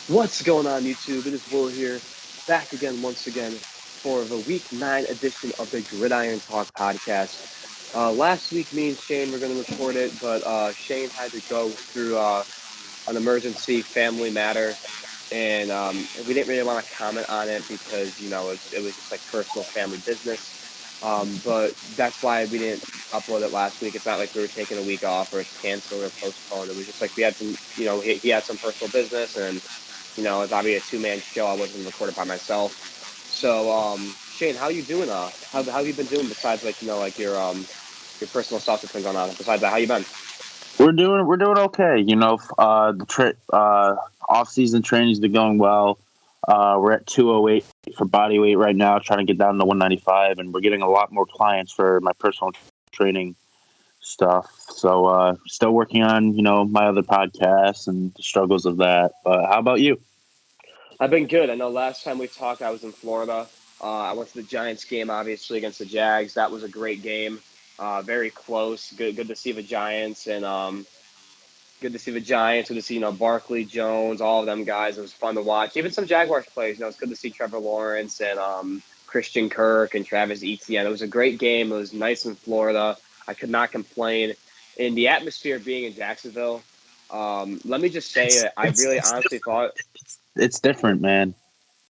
What's going on, YouTube? It is Will here, back again once again for the Week 9 edition of the Gridiron Talk Podcast. Last week, me and Shane were going to record it, but Shane had to go through an emergency family matter, and we didn't really want to comment on it because, it was just like personal family business. But that's why we didn't upload it last week. It's not like we were taking a week off or it's canceled or postponed. It was just like we had some, he had some personal business, and it's obviously a two-man show. I wasn't recorded by myself. So, Shane, how you doing? How have you been doing besides your personal stuff that's been going on? Besides that, how you been? We're doing okay. Off-season training's been going well. We're at 208 for body weight right now, trying to get down to 195, and we're getting a lot more clients for my personal training stuff. So still working on, my other podcasts and the struggles of that. But how about you? I've been good. I know last time we talked, I was in Florida. I went to the Giants game, obviously, against the Jags. That was a great game. Very close. Good to see the Giants, and good to see the Giants. Good to see, Barkley, Jones, all of them guys. It was fun to watch. Even some Jaguars players. It's good to see Trevor Lawrence and Christian Kirk and Travis Etienne. It was a great game. It was nice in Florida. I could not complain. In the atmosphere being in Jacksonville, let me just say that I really honestly thought it's different, man.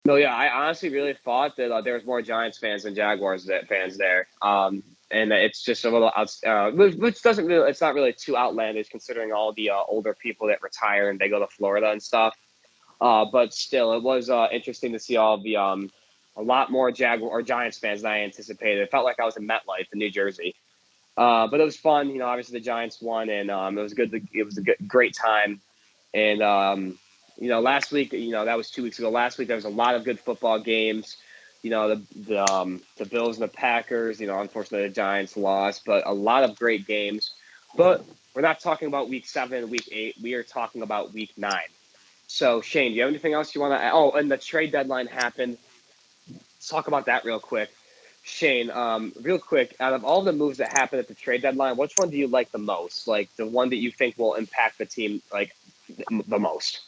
No, yeah, I honestly really thought that there was more Giants fans than Jaguars fans there. And it's just a little which doesn't really, it's not really too outlandish considering all the older people that retire and they go to Florida and stuff. But still, it was interesting to see all the a lot more Jaguar or Giants fans than I anticipated. It felt like I was in MetLife in New Jersey. But it was fun. Obviously the Giants won, and it was good. It was a great time. And last week, that was 2 weeks ago. Last week there was a lot of good football games. The Bills and the Packers. Unfortunately the Giants lost, but a lot of great games. But we're not talking about week 7, week 8. We are talking about week 9. So Shane, do you have anything else you want to add? Oh, and the trade deadline happened. Let's talk about that real quick. Shane, real quick, out of all the moves that happened at the trade deadline, which one do you like the most? Like the one that you think will impact the team like the most?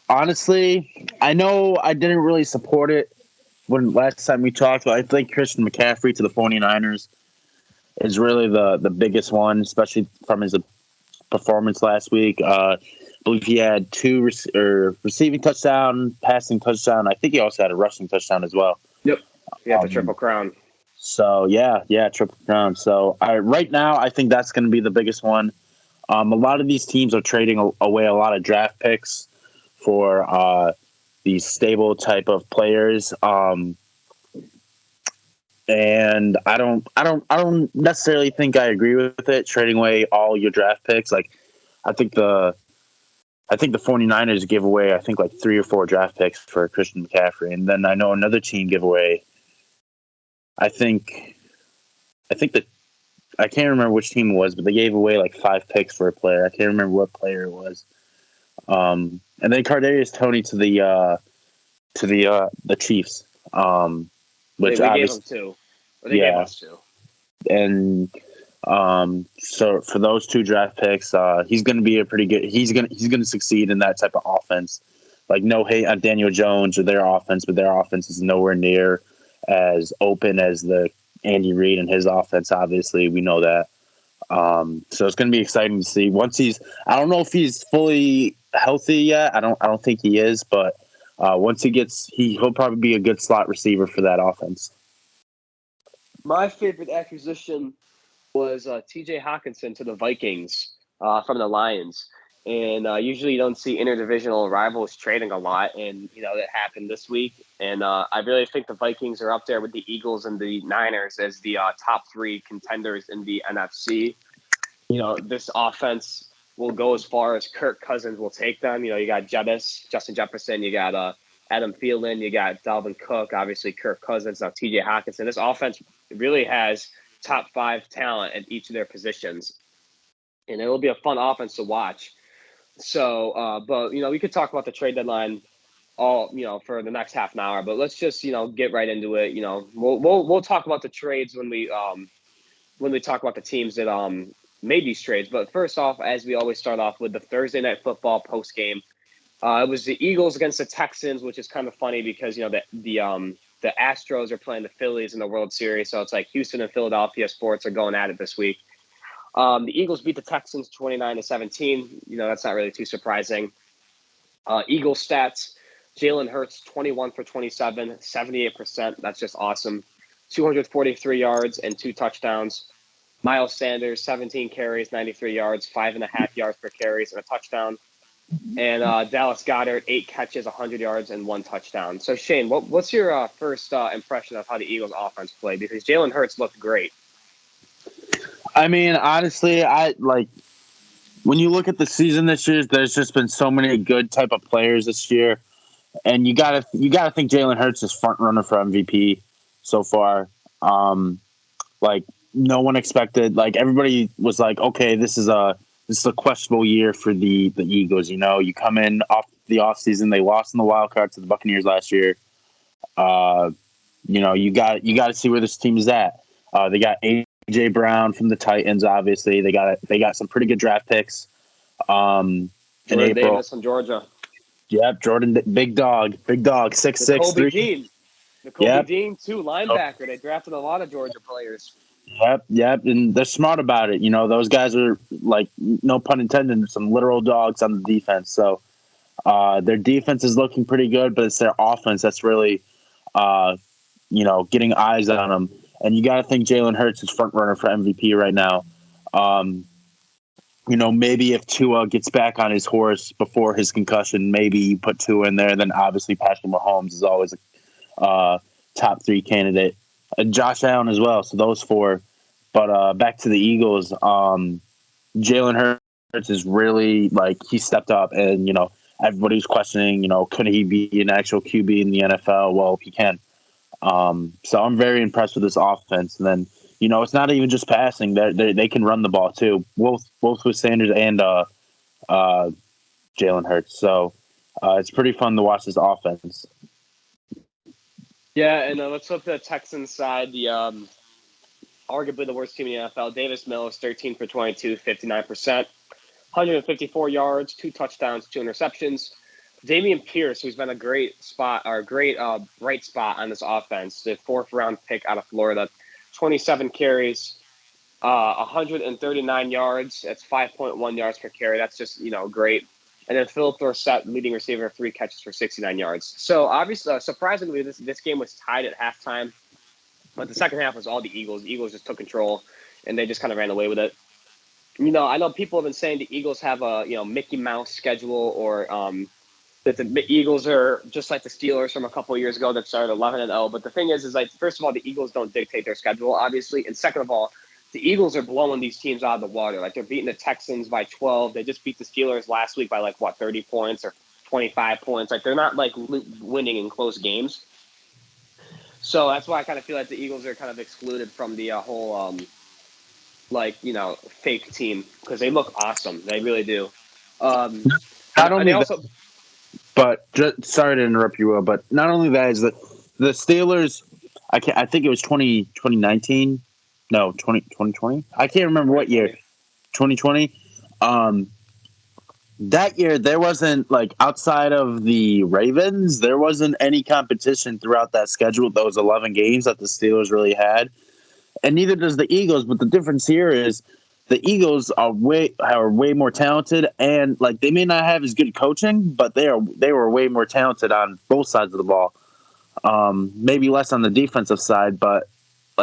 Honestly, I know I didn't really support it when last time we talked, but I think Christian McCaffrey to the 49ers is really the biggest one, especially from his performance last week. I believe he had 2 receiving touchdown, passing touchdown. I think he also had a rushing touchdown as well. Yep. Yeah, the Triple Crown. So, yeah, Triple Crown. So, right now, I think that's going to be the biggest one. A lot of these teams are trading away a lot of draft picks for these stable type of players. And I don't necessarily think I agree with it, trading away all your draft picks. Like, I think the 49ers give away, I think, like 3 or 4 draft picks for Christian McCaffrey. And then I know another team give away, I think that I can't remember which team it was, but they gave away like 5 picks for a player. I can't remember what player it was. And then Kadarius Toney to the Chiefs. Which we gave them 2. Or they gave us 2. And so for those 2 draft picks, he's going to be a pretty good. He's going to succeed in that type of offense. Like, no hate on Daniel Jones or their offense, but their offense is nowhere near as open as the Andy Reid and his offense. Obviously, we know that. So it's going to be exciting to see once I don't know if he's fully healthy yet. I don't think he is, but once he'll probably be a good slot receiver for that offense. My favorite acquisition was T.J. Hawkinson to the Vikings from the Lions. And usually you don't see interdivisional rivals trading a lot, and that happened this week. And I really think the Vikings are up there with the Eagles and the Niners as the top 3 contenders in the NFC. This offense will go as far as Kirk Cousins will take them. You got Justin Jefferson, you got Adam Thielen, you got Dalvin Cook, obviously Kirk Cousins, now T.J. Hawkinson. This offense really has top 5 talent at each of their positions, and it'll be a fun offense to watch. So, but we could talk about the trade deadline all for the next half an hour, but let's just get right into it. We'll talk about the trades when we talk about the teams that made these trades. But first off, as we always start off with the Thursday Night Football post game, it was the Eagles against the Texans, which is kind of funny because the Astros are playing the Phillies in the World Series, so it's like Houston and Philadelphia sports are going at it this week. The Eagles beat the Texans 29-17. That's not really too surprising. Eagles stats: Jalen Hurts 21 for 27, 78%. That's just awesome. 243 yards and 2 touchdowns. Miles Sanders 17 carries, 93 yards, 5.5 yards per carries and a touchdown. And Dallas Goedert 8 catches, 100 yards and 1 touchdown. So Shane, what's your first impression of how the Eagles offense played? Because Jalen Hurts looked great. I mean, honestly, when you look at the season this year, there's just been so many good type of players this year, and you gotta think Jalen Hurts is front runner for MVP so far. No one expected. Everybody was like, okay, this is a questionable year for the Eagles. You come in off the offseason, they lost in the wild card to the Buccaneers last year. You got to see where this team is at. They got A.J. Brown from the Titans. Obviously, they got some pretty good draft picks. Jordan in April. Davis from Georgia. Yep, Jordan, big dog, 6'6". The Kobe Dean, too, linebacker. They drafted a lot of Georgia players. Yep, and they're smart about it. Those guys are, no pun intended, some literal dogs on the defense. So their defense is looking pretty good, but it's their offense that's really, getting eyes on them. And you got to think Jalen Hurts is front runner for MVP right now. Maybe if Tua gets back on his horse before his concussion, maybe you put Tua in there. Then obviously Patrick Mahomes is always a top 3 candidate. Josh Allen as well. So those 4. But back to the Eagles, Jalen Hurts is really he stepped up, and everybody's questioning, could he be an actual QB in the NFL? Well, he can. So I'm very impressed with this offense. And then it's not even just passing; they can run the ball too, both with Sanders and Jalen Hurts. So it's pretty fun to watch this offense. Yeah, and let's flip to the Texans side. The arguably the worst team in the NFL. Davis Mills, 13 for 22, 59%, 154 yards, 2 touchdowns, 2 interceptions. Dameon Pierce, who's been a great bright spot on this offense, the 4th-round pick out of Florida, 27 carries, 139 yards. That's 5.1 yards per carry. That's just great. And then Philip Dorsett, leading receiver, 3 catches for 69 yards. So obviously, surprisingly, this game was tied at halftime. But the second half was all the Eagles. The Eagles just took control, and they just kind of ran away with it. I know people have been saying the Eagles have a Mickey Mouse schedule, or that the Eagles are just like the Steelers from a couple of years ago that started 11-0. But the thing is first of all, the Eagles don't dictate their schedule, obviously, and second of all, the Eagles are blowing these teams out of the water. They're beating the Texans by 12. They just beat the Steelers last week by 30 points or 25 points. They're not winning in close games. So that's why I kind of feel like the Eagles are kind of excluded from the whole, fake team, because they look awesome. They really do. Not only that, but sorry to interrupt you, Will, but not only that is that the Steelers, I think it was 2019. No, 2020. I can't remember what year. 2020. That year, there wasn't outside of the Ravens, there wasn't any competition throughout that schedule. Those 11 games that the Steelers really had, and neither does the Eagles. But the difference here is the Eagles are way more talented, and they may not have as good coaching, but they were way more talented on both sides of the ball. Maybe less on the defensive side, but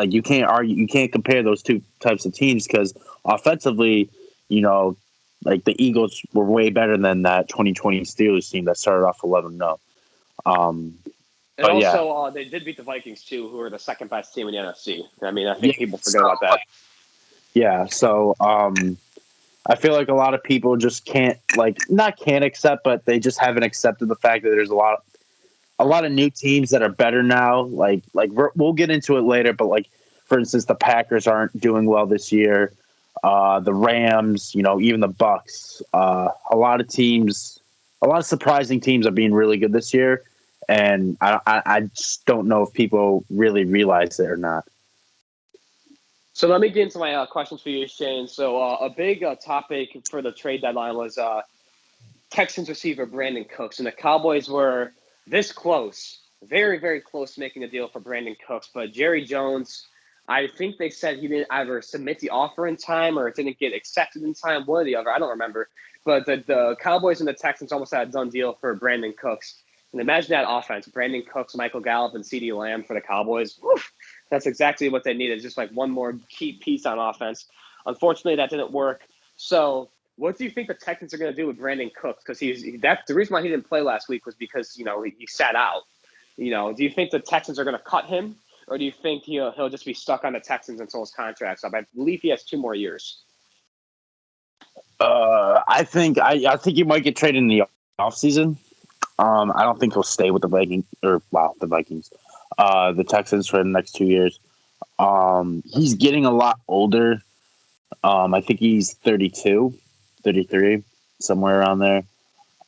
you can't compare those two types of teams, because offensively, the Eagles were way better than that 2020 Steelers team that started off 11-0. They did beat the Vikings too, who are the second best team in the NFC. I mean, I think people forget about that. Yeah, so I feel like a lot of people just can't accept, but they just haven't accepted the fact that there's a lot of new teams that are better now. We'll get into it later, but for instance, the Packers aren't doing well this year. The Rams, even the Bucks. A lot of surprising teams are being really good this year, and I just don't know if people really realize it or not. So let me get into my questions for you, Shane. So a big topic for the trade deadline was Texans receiver Brandon Cooks, and the Cowboys were this close, very, very close to making a deal for Brandon Cooks. But Jerry Jones, I think they said he didn't either submit the offer in time or it didn't get accepted in time, one or the other. I don't remember. But the Cowboys and the Texans almost had a done deal for Brandon Cooks. And imagine that offense, Brandon Cooks, Michael Gallup, and CeeDee Lamb for the Cowboys. Woof, that's exactly what they needed, just like one more key piece on offense. Unfortunately, that didn't work. So what do you think the Texans are going to do with Brandon Cooks? Because that's the reason why he didn't play last week was because he sat out. Do you think the Texans are going to cut him, or do you think he'll just be stuck on the Texans until his contract's up? I believe he has 2 more years. I think he might get traded in the offseason. I don't think he'll stay with the Vikings the Texans for the next 2 years. He's getting a lot older. I think he's 32, 33, somewhere around there.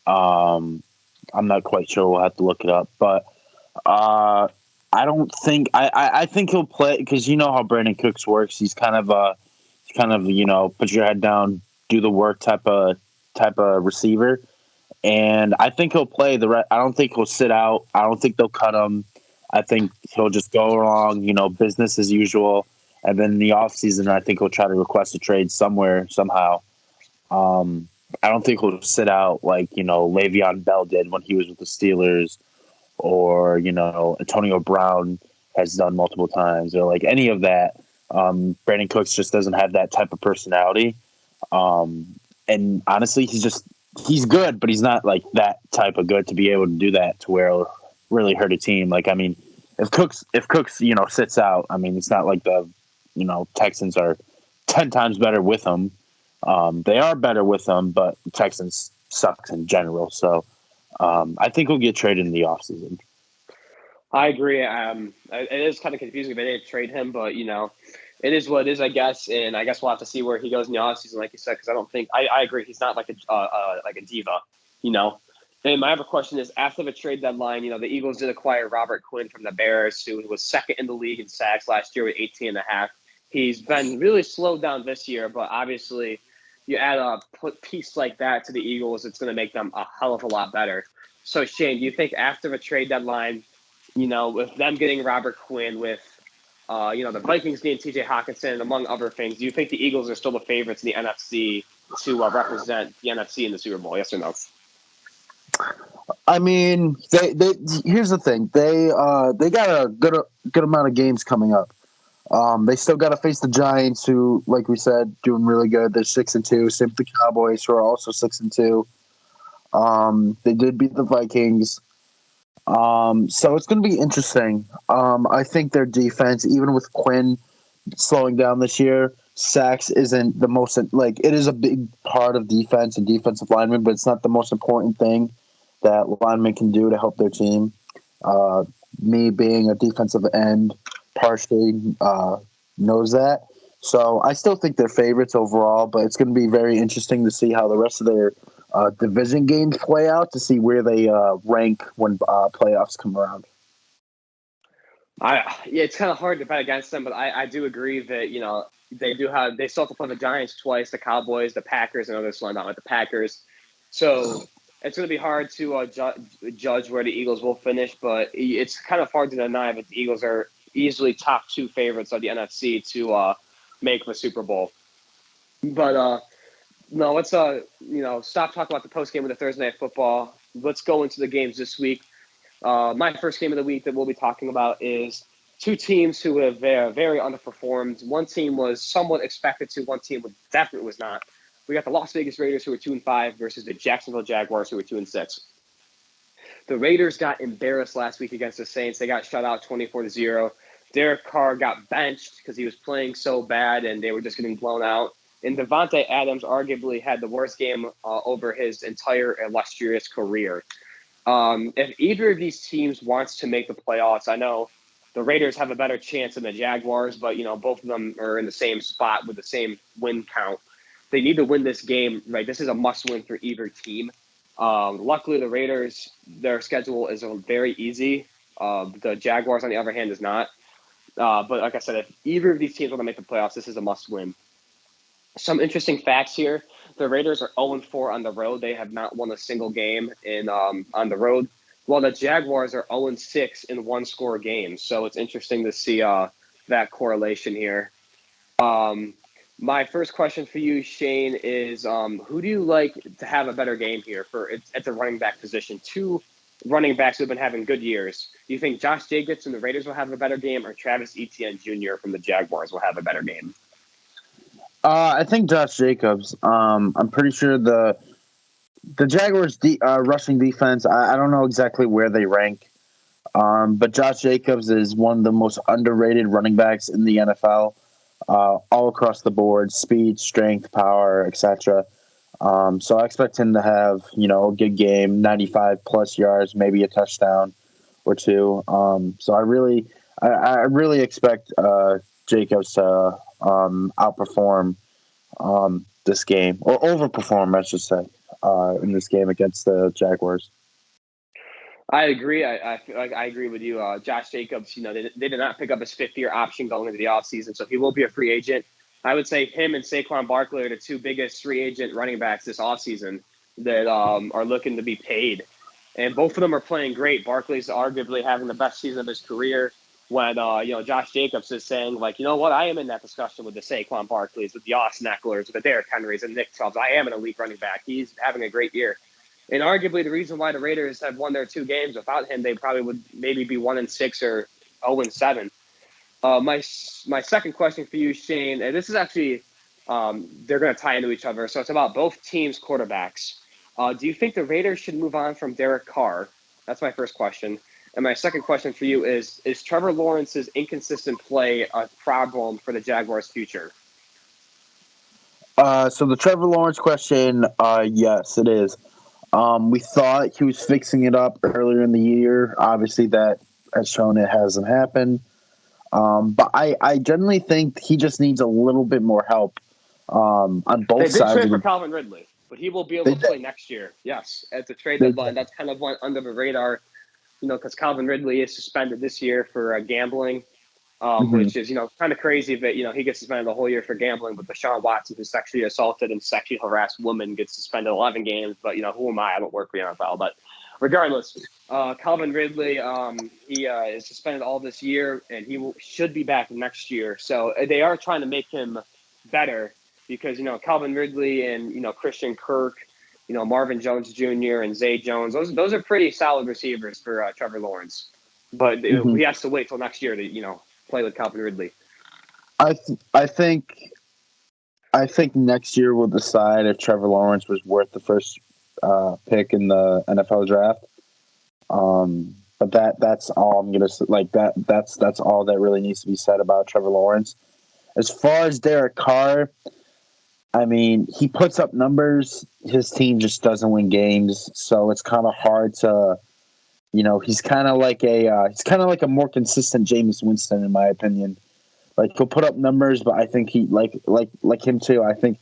I'm not quite sure. We'll have to look it up, but I don't think I think he'll play because you know how Brandon Cooks works. He's kind of put your head down, do the work type of receiver. And I think he'll play I don't think he'll sit out. I don't think they'll cut him. I think he'll just go along, business as usual. And then in the offseason, I think he'll try to request a trade somewhere, somehow. I don't think he'll sit out like, Le'Veon Bell did when he was with the Steelers or, Antonio Brown has done multiple times or like any of that. Brandon Cooks just doesn't have that type of personality. And honestly, he's good, but he's not like that type of good to be able to do that to where it'll really hurt a team. Like, I mean, if Cooks, sits out, I mean, it's not like the, Texans are 10 times better with him. They are better with him, but the Texans sucks in general. So I think he'll get traded in the offseason. I agree. It is kind of confusing if they didn't trade him, but, it is what it is, I guess. And I guess we'll have to see where he goes in the offseason, like you said, because I don't think – I agree. He's not like a diva, And my other question is, after the trade deadline, the Eagles did acquire Robert Quinn from the Bears, who was second in the league in sacks last year with 18.5. He's been really slowed down this year, but obviously you add a piece like that to the Eagles, it's going to make them a hell of a lot better. So, Shane, do you think after the trade deadline, with them getting Robert Quinn, with the Vikings getting T.J. Hawkinson, among other things, do you think the Eagles are still the favorites in the NFC to represent the NFC in the Super Bowl? Yes or no? I mean, they here's the thing. They got a good amount of games coming up. They still got to face the Giants, who, like we said, doing really good. They're 6-2. Same with the Cowboys, who are also 6-2. They did beat the Vikings. So it's going to be interesting. I think their defense, even with Quinn slowing down this year, sacks isn't the most – like, it is a big part of defense and defensive linemen, but it's not the most important thing that linemen can do to help their team. Me being a defensive end partially knows that. So I still think they're favorites overall, but it's going to be very interesting to see how the rest of their division games play out to see where they rank when playoffs come around. It's kind of hard to bet against them, but I do agree that, they still have to play the Giants twice, the Cowboys, the Packers, and others slowing down with the Packers. So it's going to be hard to judge where the Eagles will finish, but it's kind of hard to deny that the Eagles are easily top 2 favorites of the NFC to make the Super Bowl. But no, let's stop talking about the post game of the Thursday Night Football. Let's go into the games this week. My first game of the week that we'll be talking about is 2 teams who have very underperformed. One team was somewhat expected to. One team definitely was not. We got the Las Vegas Raiders, who were 2-5, versus the Jacksonville Jaguars, who were 2-6. The Raiders got embarrassed last week against the Saints. They got shut out 24-0. Derek Carr got benched because he was playing so bad, and they were just getting blown out. And Devontae Adams arguably had the worst game over his entire illustrious career. If either of these teams wants to make the playoffs, I know the Raiders have a better chance than the Jaguars, but, both of them are in the same spot with the same win count. They need to win this game, right? This is a must-win for either team. Luckily, the Raiders, their schedule is very easy. The Jaguars, on the other hand, is not. But like I said, if either of these teams want to make the playoffs, this is a must-win. Some interesting facts here. The Raiders are 0-4 on the road. They have not won a single game on the road, while the Jaguars are 0-6 in one-score games. So it's interesting to see that correlation here. My first question for you, Shane, is who do you like to have a better game here at the running back position? Two running backs who have been having good years. Do you think Josh Jacobs from the Raiders will have a better game, or Travis Etienne Jr. from the Jaguars will have a better game? I think Josh Jacobs. I'm pretty sure the Jaguars' rushing defense. I don't know exactly where they rank, but Josh Jacobs is one of the most underrated running backs in the NFL. All across the board, speed, strength, power, etc. So I expect him to have a good game, 95 plus yards, maybe a touchdown or two. So I really expect Jacobs to outperform this game, or overperform, I should say, in this game against the Jaguars. I agree. I feel like I agree with you. Josh Jacobs, they did not pick up his fifth-year option going into the offseason, so he will be a free agent. I would say him and Saquon Barkley are the two biggest free agent running backs this offseason that are looking to be paid. And both of them are playing great. Barkley's arguably having the best season of his career when, Josh Jacobs is saying, like, you know what, I am in that discussion with the Saquon Barkleys, with the Austin Eckler's, with the Derrick Henrys, and Nick Chubbs. I am an elite running back. He's having a great year. And arguably the reason why the Raiders have won their two games without him, they probably would maybe be 1-6 or 0-7. My second question for you, Shane, and this is actually they're going to tie into each other, so it's about both teams' quarterbacks. Do you think the Raiders should move on from Derek Carr? That's my first question. And my second question for you is Trevor Lawrence's inconsistent play a problem for the Jaguars' future? So the Trevor Lawrence question, yes, it is. We thought he was fixing it up earlier in the year. Obviously, that has shown it hasn't happened. But I generally think he just needs a little bit more help on both sides. They did trade for Calvin Ridley, but he will be able to play next year. Yes, at the trade deadline. That's kind of went under the radar, because Calvin Ridley is suspended this year for gambling. Which is, kind of crazy that, he gets suspended the whole year for gambling, but Deshaun Watson, who sexually assaulted and sexually harassed women, gets suspended 11 games. But, who am I? I don't work for the NFL. But regardless, Calvin Ridley, he is suspended all this year, and he should be back next year. So they are trying to make him better because, Calvin Ridley and, Christian Kirk, Marvin Jones Jr. and Zay Jones, those are pretty solid receivers for Trevor Lawrence. But he has to wait till next year to, play with Calvin Ridley. I think next year we'll decide if Trevor Lawrence was worth the first pick in the NFL draft. But that's all I'm gonna like. That's all that really needs to be said about Trevor Lawrence. As far as Derek Carr, I mean, he puts up numbers. His team just doesn't win games, so it's kind of hard to. He's kind of like a more consistent Jameis Winston, in my opinion. Like, he'll put up numbers, but I think he like him too. I think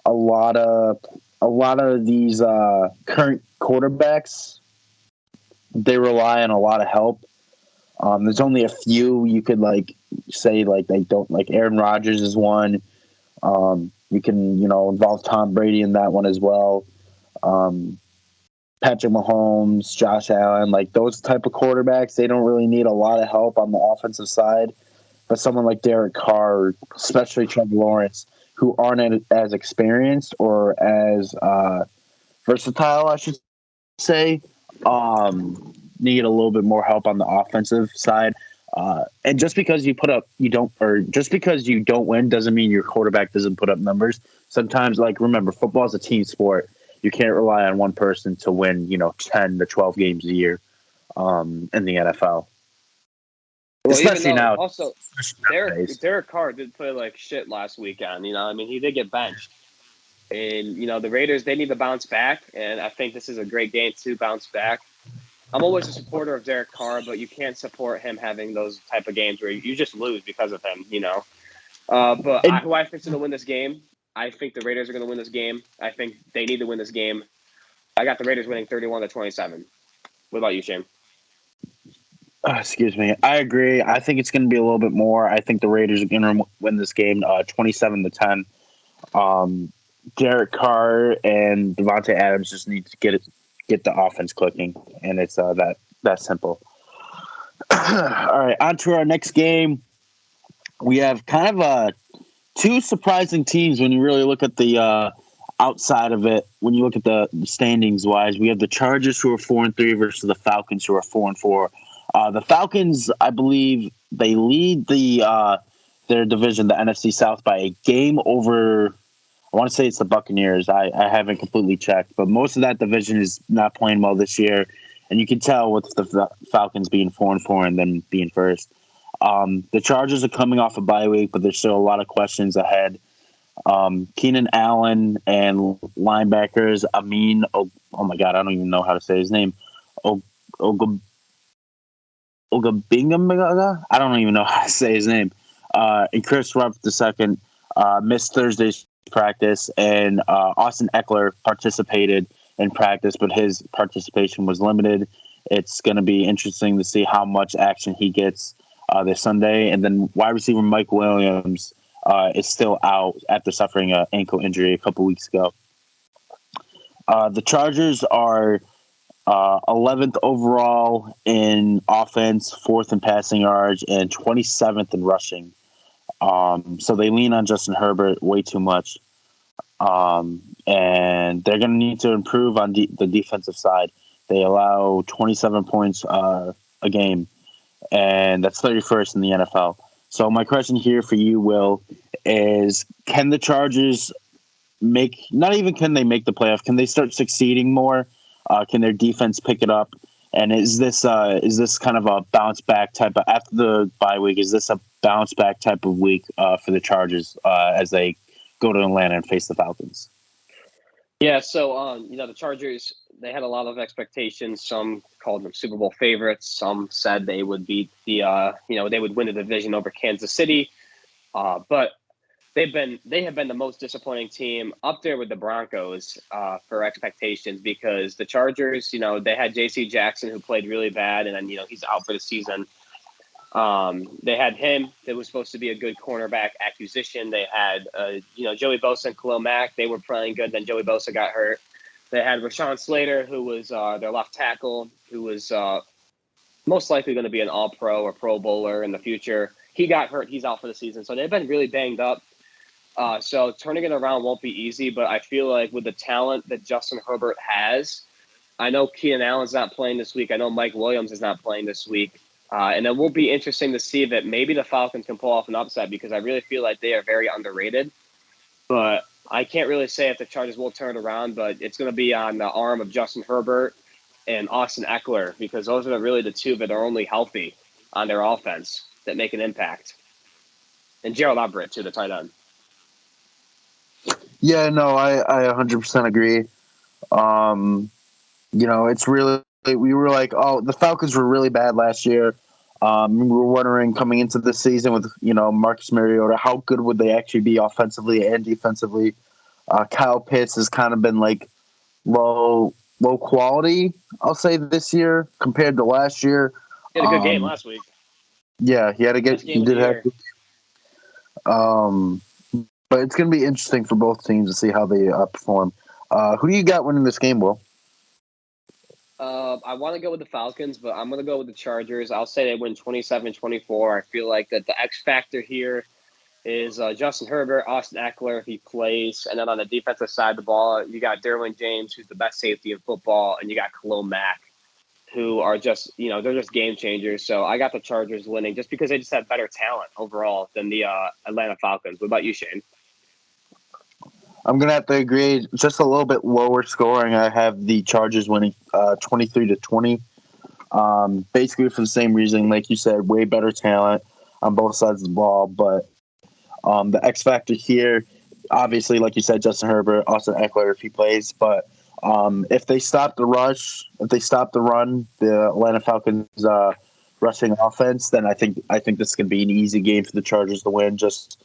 a lot of these current quarterbacks, they rely on a lot of help. There's only a few you could say they don't, like Aaron Rodgers is one. You can involve Tom Brady in that one as well. Patrick Mahomes, Josh Allen, like those type of quarterbacks, they don't really need a lot of help on the offensive side. But someone like Derek Carr, especially Trevor Lawrence, who aren't as experienced or as versatile, I should say, need a little bit more help on the offensive side. And just because you don't win doesn't mean your quarterback doesn't put up numbers. Sometimes, remember, football is a team sport. You can't rely on one person to win, 10 to 12 games a year in the NFL. Well, especially now. Also, Derek Carr did play like shit last weekend. He did get benched. And, the Raiders, they need to bounce back. And I think this is a great game to bounce back. I'm always a supporter of Derek Carr, but you can't support him having those type of games where you just lose because of him, But who I think is going to win this game? I think the Raiders are going to win this game. I think they need to win this game. I got the Raiders winning 31-27. What about you, Shane? Excuse me. I agree. I think it's going to be a little bit more. I think the Raiders are going to win this game 27-10. Derek Carr and Devontae Adams just need to get the offense clicking, and it's that simple. All right, on to our next game. We have kind of two surprising teams when you really look at the outside of it. When you look at the standings wise, we have the Chargers who are 4-3 versus the Falcons who are 4-4. The Falcons, I believe, they lead their division, the NFC South, by a game over. I want to say it's the Buccaneers. I haven't completely checked, but most of that division is not playing well this year, and you can tell with the Falcons being 4-4 and then being first. The Chargers are coming off a bye week, but there's still a lot of questions ahead. Keenan Allen and linebackers Amin. Oh my God, I don't even know how to say his name. Ogabinga. I don't even know how to say his name. And Chris Rupp II missed Thursday's practice, and Austin Eckler participated in practice, but his participation was limited. It's going to be interesting to see how much action he gets this Sunday. And then wide receiver Mike Williams is still out after suffering an ankle injury a couple weeks ago. The Chargers are 11th overall in offense, 4th in passing yards, and 27th in rushing. So they lean on Justin Herbert way too much. And they're going to need to improve on the defensive side. They allow 27 points a game, and that's 31st in the NFL. So my question here for you, Will, is can the Chargers not even can they make the playoff, can they start succeeding more? Can their defense pick it up? And is this kind of a bounce back type of, after the bye week, is this a bounce back type of week for the Chargers as they go to Atlanta and face the Falcons? Yeah, so the Chargers, they had a lot of expectations. Some called them Super Bowl favorites. Some said they would beat they would win the division over Kansas City. But they have been the most disappointing team up there with the Broncos for expectations, because the Chargers, they had J.C. Jackson, who played really bad, and then he's out for the season. They had him. That was supposed to be a good cornerback acquisition. They had Joey Bosa and Khalil Mack. They were playing good. Then Joey Bosa got hurt. They had Rashawn Slater, who was their left tackle, who was most likely going to be an All-Pro or Pro Bowler in the future. He got hurt. He's out for the season. So they've been really banged up. So turning it around won't be easy, but I feel like with the talent that Justin Herbert has, I know Keenan Allen's not playing this week. I know Mike Williams is not playing this week. And it will be interesting to see that maybe the Falcons can pull off an upset, because I really feel like they are very underrated. But I can't really say if the Chargers will turn it around, but it's going to be on the arm of Justin Herbert and Austin Eckler, because those are really the two that are only healthy on their offense that make an impact. And Gerald Everett, too, the tight end. Yeah, no, I 100% agree. It's really, we were like, oh, the Falcons were really bad last year. We were wondering coming into the season with, Marcus Mariota, how good would they actually be offensively and defensively? Kyle Pitts has kind of been like low quality, I'll say, this year compared to last year. He had a good game last week. Yeah, he did have. But it's going to be interesting for both teams to see how they perform. Who do you got winning this game, Will? I want to go with the Falcons, but I'm going to go with the Chargers. I'll say they win 27-24. I feel like that the X factor here is Justin Herbert, Austin Eckler, if he plays. And then on the defensive side of the ball, you got Derwin James, who's the best safety in football, and you got Khalil Mack, who are just, they're just game changers. So I got the Chargers winning just because they just have better talent overall than the Atlanta Falcons. What about you, Shane? I'm going to have to agree. Just a little bit lower scoring. I have the Chargers winning 23-20. Basically for the same reason, like you said, way better talent on both sides of the ball. But the X factor here, obviously, like you said, Justin Herbert, Austin Eckler if he plays. But if they stop the rush, if they stop the run, the Atlanta Falcons rushing offense, then I think this is going to be an easy game for the Chargers to win, just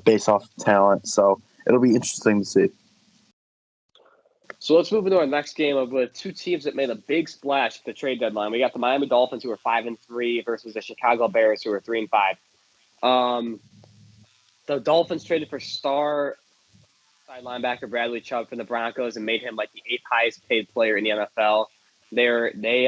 based off talent. So it'll be interesting to see. So let's move into our next game with two teams that made a big splash at the trade deadline. We got the Miami Dolphins, who are 5-3, versus the Chicago Bears, who are 3-5. The Dolphins traded for star side linebacker Bradley Chubb from the Broncos and made him like the 8th highest paid player in the NFL. They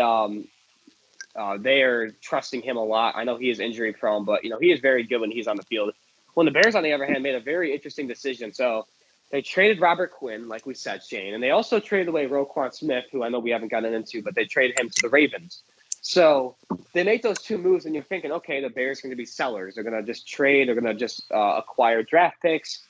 are trusting him a lot. I know he is injury prone, but he is very good when he's on the field. When the Bears, on the other hand, made a very interesting decision. So they traded Robert Quinn, like we said, Shane, and they also traded away Roquan Smith, who I know we haven't gotten into, but they traded him to the Ravens. So they make those two moves, and you're thinking, okay, the Bears are going to be sellers. They're going to just trade. They're going to just acquire draft picks,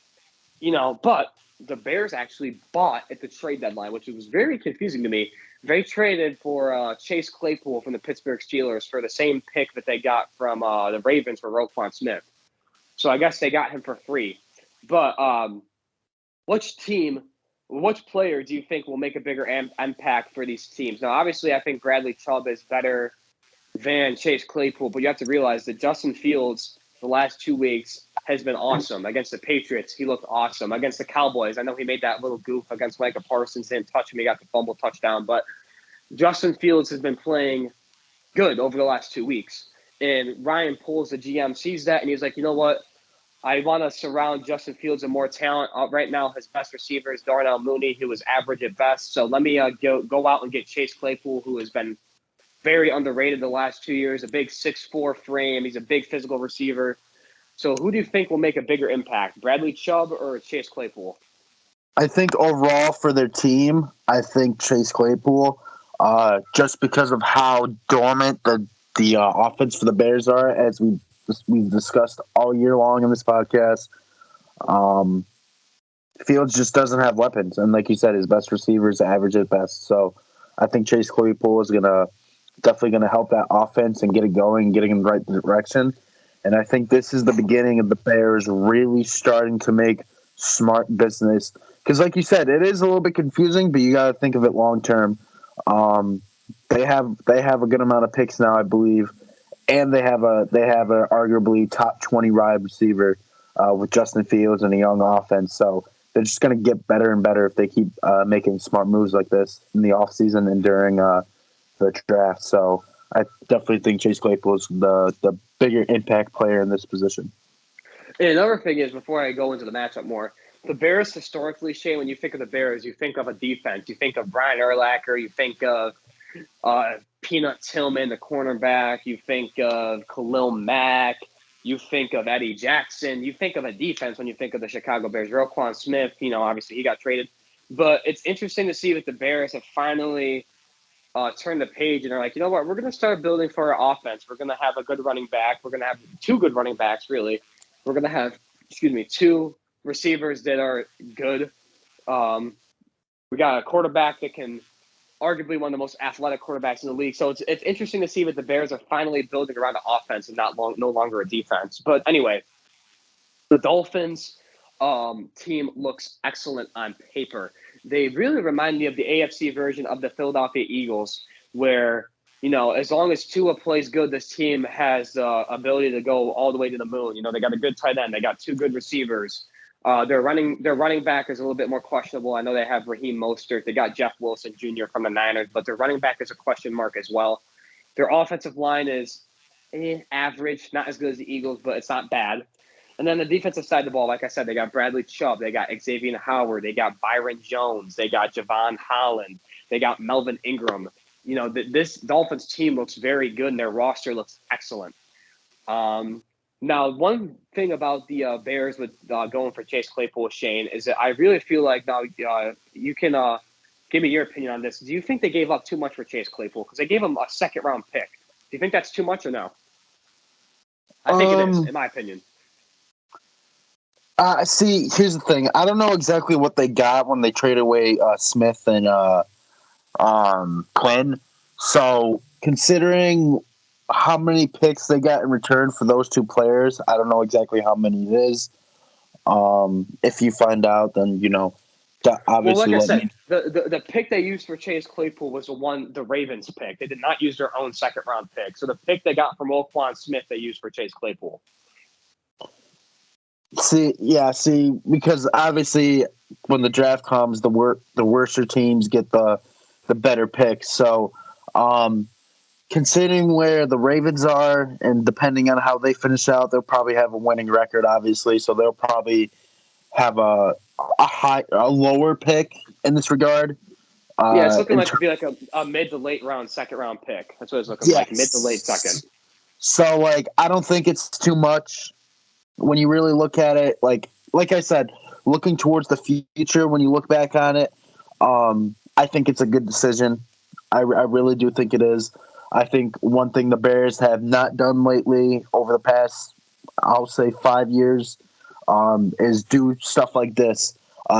But the Bears actually bought at the trade deadline, which was very confusing to me. They traded for Chase Claypool from the Pittsburgh Steelers for the same pick that they got from the Ravens for Roquan Smith. So I guess they got him for free. But which player do you think will make a bigger impact for these teams? Now, obviously, I think Bradley Chubb is better than Chase Claypool, but you have to realize that Justin Fields, the last 2 weeks, has been awesome. Against the Patriots, he looked awesome. Against the Cowboys, I know he made that little goof against Micah Parsons, didn't touch him, he got the fumble touchdown, but Justin Fields has been playing good over the last 2 weeks. And Ryan Poles, the GM, sees that, and he's like, you know what? I want to surround Justin Fields with more talent. Right now, his best receiver is Darnell Mooney, who was average at best. So let me go out and get Chase Claypool, who has been very underrated the last 2 years, a big 6'4" frame. He's a big physical receiver. So who do you think will make a bigger impact, Bradley Chubb or Chase Claypool? I think overall for their team, I think Chase Claypool, just because of how dormant the offense for the Bears are, as we've discussed all year long in this podcast. Fields just doesn't have weapons, and like you said, his best receiver is average at best. So I think Chase Claypool is definitely gonna help that offense and get it going, getting in the right direction. And I think this is the beginning of the Bears really starting to make smart business. Because, like you said, it is a little bit confusing, but you got to think of it long term. They have a good amount of picks now, I believe, and they have a arguably top 20 wide receiver with Justin Fields and a young offense. So they're just going to get better and better if they keep making smart moves like this in the offseason and during the draft. So I definitely think Chase Claypool is the bigger impact player in this position. And another thing is, before I go into the matchup more, the Bears historically, Shane, when you think of the Bears, you think of a defense. You think of Brian Urlacher. You think of Peanut Tillman, the cornerback. You think of Khalil Mack. You think of Eddie Jackson. You think of a defense when you think of the Chicago Bears. Roquan Smith, obviously he got traded. But it's interesting to see that the Bears have finally turned the page and are like, you know what, we're going to start building for our offense. We're going to have a good running back. We're going to have two good running backs, really. We're going to have, two receivers that are good. We got a quarterback that can arguably one of the most athletic quarterbacks in the league. So it's interesting to see that the Bears are finally building around an offense and no longer a defense. But anyway, the Dolphins team looks excellent on paper. They really remind me of the AFC version of the Philadelphia Eagles, where, as long as Tua plays good, this team has the ability to go all the way to the moon. They got a good tight end. They got two good receivers. Their running back is a little bit more questionable. I know they have Raheem Mostert. They got Jeff Wilson Jr. from the Niners, but their running back is a question mark as well. Their offensive line is average, not as good as the Eagles, but it's not bad. And then the defensive side of the ball, like I said, they got Bradley Chubb, they got Xavier Howard, they got Byron Jones, they got Javon Holland, they got Melvin Ingram. This Dolphins team looks very good, and their roster looks excellent. Now, one thing about the Bears with going for Chase Claypool, Shane, is that I really feel like now you can give me your opinion on this. Do you think they gave up too much for Chase Claypool? Because they gave him a second-round pick. Do you think that's too much or no? I think it is, in my opinion. See, here's the thing. I don't know exactly what they got when they traded away Smith and Quinn. So, considering how many picks they got in return for those two players, I don't know exactly how many it is. If you find out, then obviously. Well, like I said, the pick they used for Chase Claypool was the Ravens pick. They did not use their own second-round pick. So the pick they got from Roquan Smith, they used for Chase Claypool. See, because obviously when the draft comes, the worser teams get the better picks. So, considering where the Ravens are, and depending on how they finish out, they'll probably have a winning record, obviously. So they'll probably have a lower pick in this regard. Yeah, it's looking like to be like a mid to late round, second round pick. That's what it's looking like, mid to late second. So, like, I don't think it's too much when you really look at it. Like I said, looking towards the future, when you look back on it, I think it's a good decision. I really do think it is. I think one thing the Bears have not done lately over the past, I'll say 5 years, is do stuff like this.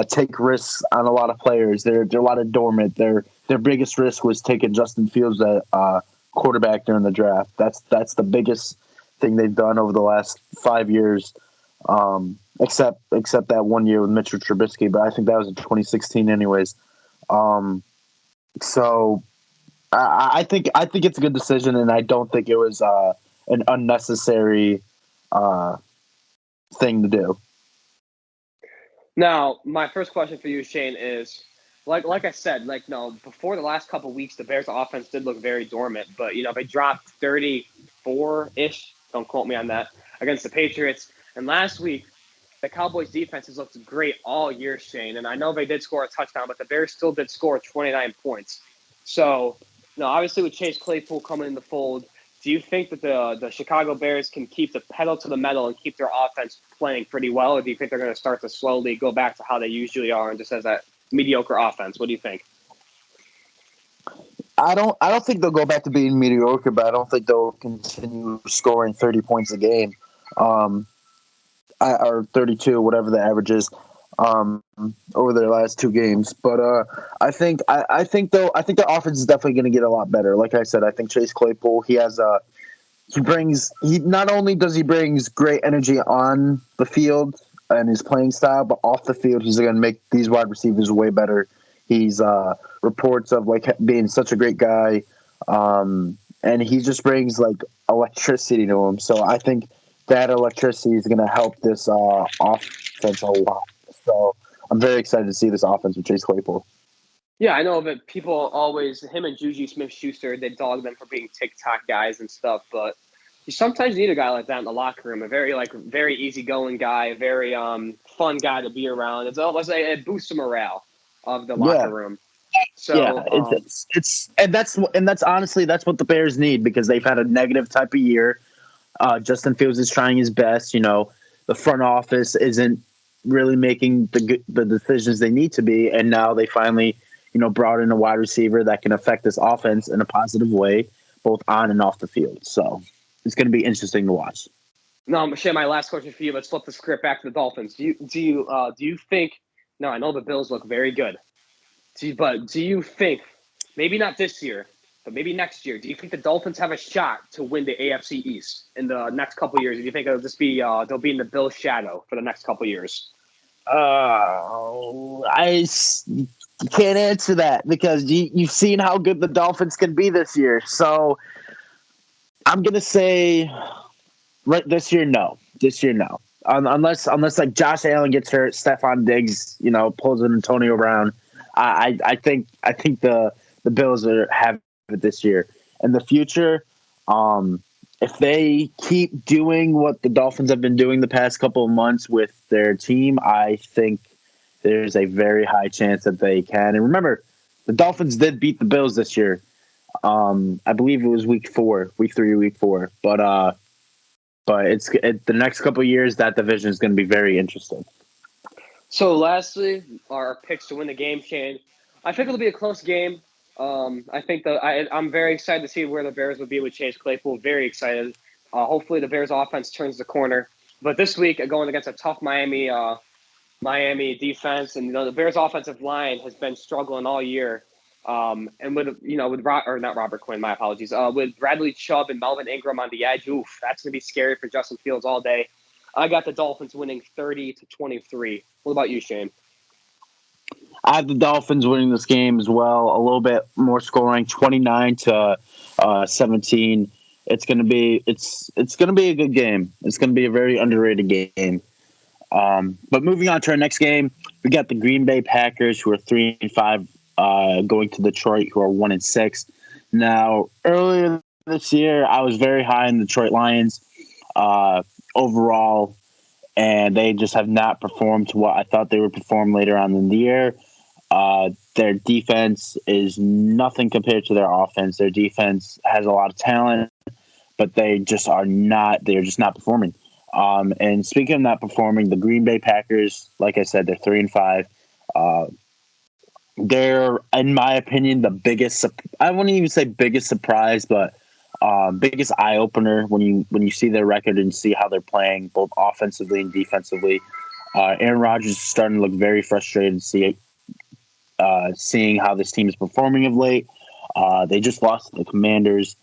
Take risks on a lot of players. They're a lot of dormant. Their biggest risk was taking Justin Fields at quarterback during the draft. That's the biggest thing they've done over the last 5 years, except that 1 year with Mitchell Trubisky. But I think that was in 2016, anyways. So I think it's a good decision, and I don't think it was an unnecessary thing to do. Now, my first question for you, Shane, is like I said, before the last couple of weeks, the Bears' offense did look very dormant, but they dropped 34-ish. Don't quote me on that, against the Patriots. And last week, the Cowboys' defense has looked great all year, Shane. And I know they did score a touchdown, but the Bears still did score 29 points. So, obviously with Chase Claypool coming in the fold, do you think that the Chicago Bears can keep the pedal to the metal and keep their offense playing pretty well, or do you think they're going to start to slowly go back to how they usually are and just as that mediocre offense? What do you think? I don't think they'll go back to being mediocre, but I don't think they'll continue scoring 30 points a game, or 32, whatever the average is, over their last two games. But I think the offense is definitely going to get a lot better. Like I said, I think Chase Claypool, not only does he brings great energy on the field and his playing style, but off the field, he's going to make these wide receivers way better. He's reports of being such a great guy, and he just brings electricity to him. So I think that electricity is going to help this offense a lot. So I'm very excited to see this offense with Chase Claypool. Yeah, I know that people always, him and Juju Smith-Schuster, they dog them for being TikTok guys and stuff, but you sometimes need a guy like that in the locker room, a very easygoing guy, a very fun guy to be around. It's almost it boosts the morale of the locker room. So yeah, that's honestly that's what the Bears need, because they've had a negative type of year. Justin Fields is trying his best. The front office isn't really making the decisions they need to be, and now they finally brought in a wide receiver that can affect this offense in a positive way, both on and off the field. So it's going to be interesting to watch. No, Shane, my last question for you. Let's flip the script back to the Dolphins. Do you think? No, I know the Bills look very good. But do you think, maybe not this year, but maybe next year, do you think the Dolphins have a shot to win the AFC East in the next couple of years? Do you think it'll just be they'll be in the Bills' shadow for the next couple of years? I can't answer that, because you've seen how good the Dolphins can be this year. So I'm gonna say, right this year, no. Unless Josh Allen gets hurt, Stephon Diggs, pulls an Antonio Brown. I think the Bills have it this year. In the future, if they keep doing what the Dolphins have been doing the past couple of months with their team, I think there's a very high chance that they can. And remember, the Dolphins did beat the Bills this year. I believe it was week 3 or week 4. But the next couple of years, that division is going to be very interesting. So lastly, our picks to win the game, Shane. I think it'll be a close game. I think I'm very excited to see where the Bears will be with Chase Claypool. Very excited. Hopefully the Bears offense turns the corner. But this week, going against a tough Miami defense, and the Bears offensive line has been struggling all year. And with not Robert Quinn, my apologies. With Bradley Chubb and Melvin Ingram on the edge, that's gonna be scary for Justin Fields all day. I got the Dolphins winning 30-23. What about you, Shane? I have the Dolphins winning this game as well. A little bit more scoring, 29-17. It's gonna be a good game. It's gonna be a very underrated game. But moving on to our next game, We got the Green Bay Packers, who are 3-5, going to Detroit, who are 1-6. Now, earlier this year, I was very high in the Detroit Lions overall, and they just have not performed to what I thought they would perform later on in the year. Their defense is nothing compared to their offense. Their defense has a lot of talent, but they just are not. They're just not performing. And speaking of not performing, the Green Bay Packers, like I said, they're 3-5. They're, in my opinion, the biggest. I wouldn't even say biggest surprise, but biggest eye opener when you see their record and see how they're playing both offensively and defensively. Aaron Rodgers is starting to look very frustrated seeing how this team is performing of late. They just lost to the Commanders,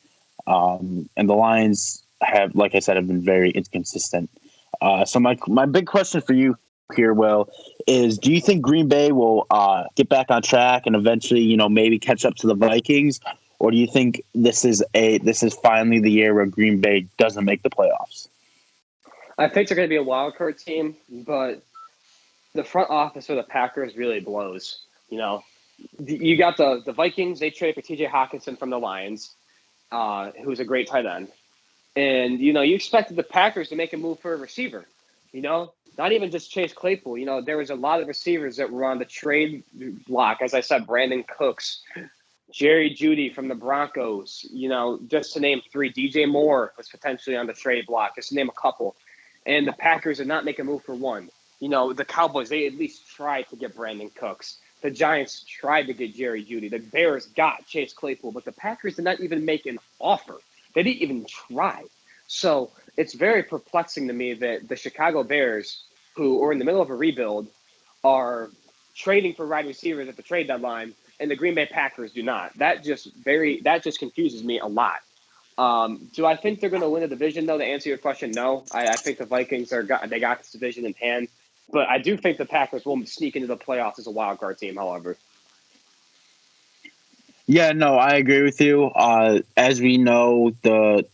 and the Lions have, like I said, have been very inconsistent. So my big question for you here, Will, is do you think Green Bay will get back on track and eventually, maybe catch up to the Vikings, or do you think this is finally the year where Green Bay doesn't make the playoffs? I think they're going to be a wild card team, but the front office for the Packers really blows. You got the Vikings. They traded for T.J. Hawkinson from the Lions, who's a great tight end. And, you expected the Packers to make a move for a receiver, not even just Chase Claypool. There was a lot of receivers that were on the trade block. As I said, Brandon Cooks, Jerry Jeudy from the Broncos, just to name three. DJ Moore was potentially on the trade block, just to name a couple. And the Packers did not make a move for one. The Cowboys, they at least tried to get Brandon Cooks. The Giants tried to get Jerry Jeudy. The Bears got Chase Claypool, but the Packers did not even make an offer. They didn't even try. So it's very perplexing to me that the Chicago Bears, who are in the middle of a rebuild, are trading for wide receivers at the trade deadline, and the Green Bay Packers do not. That just confuses me a lot. Do I think they're going to win the division, though? To answer your question, no. I think the Vikings got this division in hand. But I do think the Packers will sneak into the playoffs as a wild card team, however. Yeah, no, I agree with you. As we know, the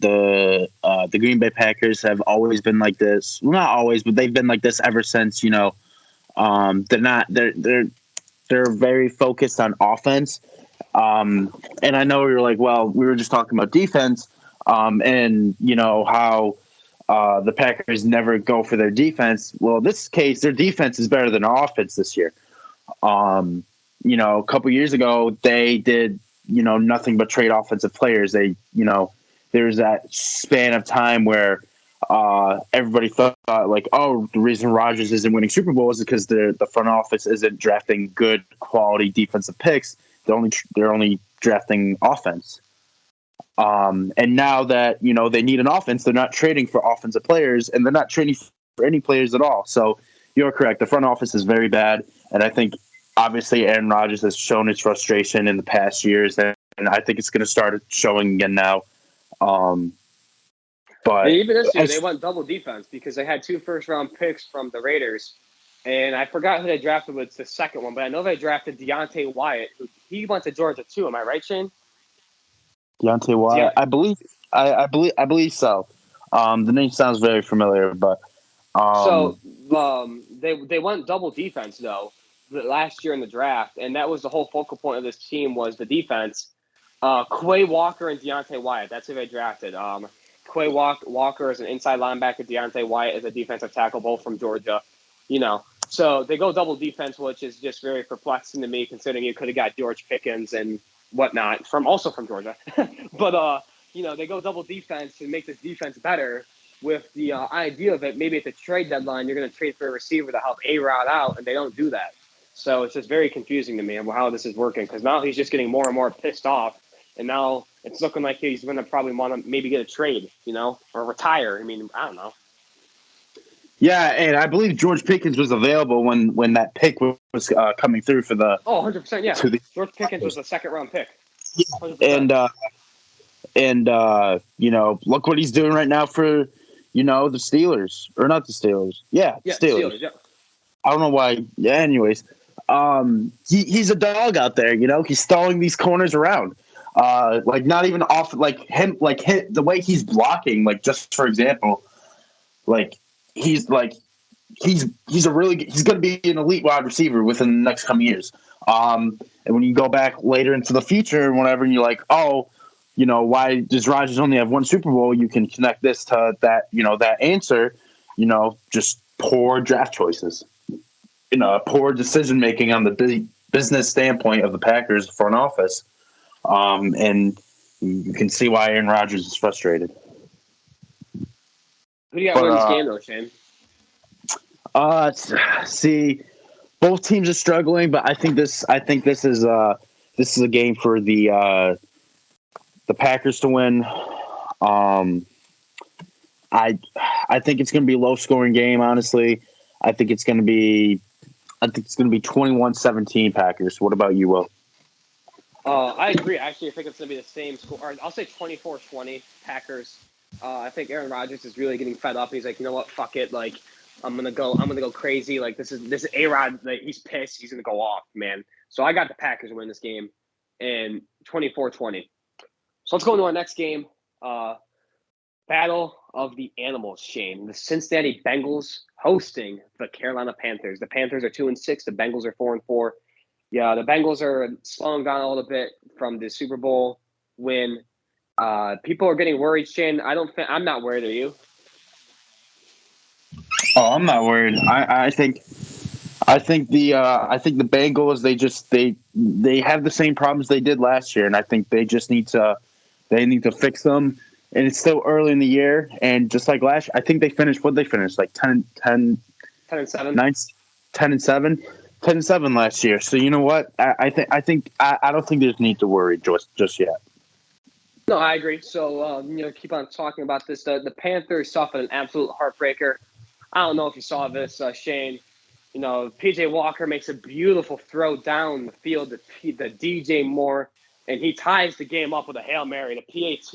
Green Bay Packers have always been like this. Well, not always, but they've been like this ever since. They're very focused on offense. And I know you're like, well, we were just talking about defense, and how the Packers never go for their defense. Well, in this case, their defense is better than our offense this year. A couple years ago, they did, nothing but trade offensive players. They, there's that span of time where everybody thought like, oh, the reason Rodgers isn't winning Super Bowls is because the front office isn't drafting good quality defensive picks. They're only drafting offense. And now that, they need an offense, they're not trading for offensive players, and they're not trading for any players at all. So you're correct. The front office is very bad. And I think obviously Aaron Rodgers has shown his frustration in the past years, and I think it's going to start showing again now. But even this year, they went double defense because they had 2 first-round picks from the Raiders. And I forgot who they drafted with the second one, but I know they drafted Deontay Wyatt. He went to Georgia too. Am I right, Shane? Deontay Wyatt, yeah. I believe so. The name sounds very familiar, but they went double defense though last year in the draft, and that was the whole focal point of this team was the defense. Quay Walker and Deontay Wyatt. That's who they drafted. Quay Walker is an inside linebacker. Deontay Wyatt is a defensive tackle, both from Georgia. So they go double defense, which is just very perplexing to me, considering you could have got George Pickens and whatnot also from Georgia. But they go double defense to make this defense better, with the idea that maybe at the trade deadline you're going to trade for a receiver to help A-Rod out, and they don't do that. So it's just very confusing to me how this is working, because now he's just getting more and more pissed off, and now it's looking like he's going to probably want to maybe get a trade, or retire. I mean, I don't know. Yeah, and I believe George Pickens was available when that pick was coming through for the. 100%, yeah. George Pickens was a second-round pick. 100%. And look what he's doing right now for, the Steelers, or not the Steelers. Yeah, Steelers. Yeah. I don't know why. Yeah. Anyways, he's a dog out there. He's stalling these corners around. Not even off. The way he's blocking. Just for example, he's he's going to be an elite wide receiver within the next coming years. And when you go back later into the future and whatever, and you're like, oh, why does Rodgers only have one Super Bowl? You can connect this to that, that answer, just poor draft choices, poor decision making on the business standpoint of the Packers front office. And you can see why Aaron Rodgers is frustrated. Who do you got winning this game, though, Shane? See, both teams are struggling, but I think this is a game for the Packers to win. I think it's going to be a low scoring game. Honestly, I think it's going to be 21-17 Packers. What about you, Will? I agree. Actually, I think it's going to be the same score. Or I'll say 24-20 Packers. I think Aaron Rodgers is really getting fed up. He's like, you know what? Fuck it. Like, I'm gonna go crazy. Like, this is A-Rod. Like, he's pissed. He's gonna go off, man. So I got the Packers win this game, and 24-20. So let's go into our next game. Battle of the Animals, Shane. The Cincinnati Bengals hosting the Carolina Panthers. The Panthers are 2-6. The Bengals are 4-4. Yeah, the Bengals are slowing down a little bit from the Super Bowl win. People are getting worried, Shane. I'm not worried. Are you? Oh, I'm not worried. I think the Bengals they have the same problems they did last year, and I think they just need to fix them. And it's still early in the year, and just like last year, I think they finished like 10 and 7 last year. So you know what? I don't think there's need to worry just yet. No, I agree. So keep on talking about this. The Panthers suffered an absolute heartbreaker. I don't know if you saw this, Shane. PJ Walker makes a beautiful throw down the field to DJ Moore, and he ties the game up with a Hail Mary. The PAT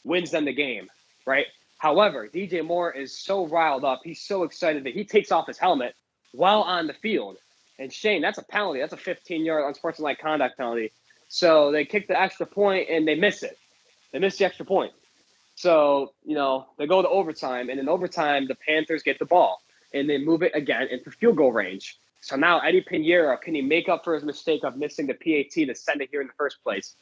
wins them the game, right? However, DJ Moore is so riled up. He's so excited that he takes off his helmet while on the field. And Shane, that's a penalty. That's a 15-yard unsportsmanlike conduct penalty. So they kick the extra point, and they miss it. They miss the extra point. So, they go to overtime, and in overtime, the Panthers get the ball, and they move it again into field goal range. So now Eddie Pinheiro, can he make up for his mistake of missing the PAT to send it here in the first place?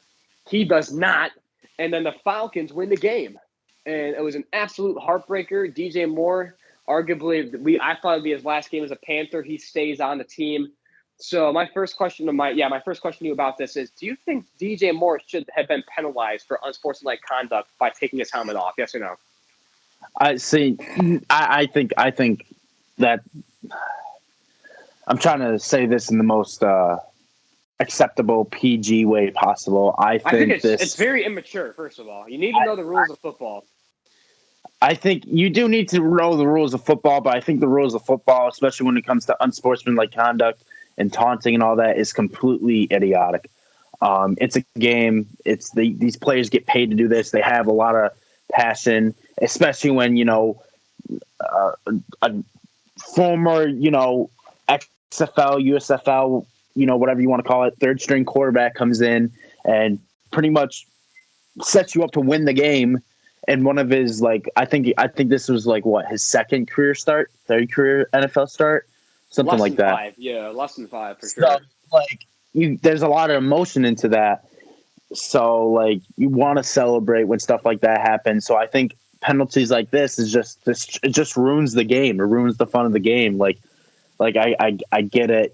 He does not, and then the Falcons win the game. And it was an absolute heartbreaker. DJ Moore, arguably, I thought it would be his last game as a Panther. He stays on the team. So my first question to you about this is, do you think DJ Moore should have been penalized for unsportsmanlike conduct by taking his helmet off? Yes or no? I see. I think that I'm trying to say this in the most acceptable PG way possible. I think it's very immature. First of all, you need to know the rules of football. I think you do need to know the rules of football, but I think the rules of football, especially when it comes to unsportsmanlike conduct and taunting and all that, is completely idiotic. It's a game. These players get paid to do this. They have a lot of passion, especially when a former XFL, USFL, whatever you want to call it, third string quarterback comes in and pretty much sets you up to win the game. And one of his I think this was his second career start, third career NFL start. Something like that. 5. Yeah, less than 5 for sure. There's a lot of emotion into that. So you want to celebrate when stuff like that happens. So I think penalties like this it just ruins the game. It ruins the fun of the game. I get it.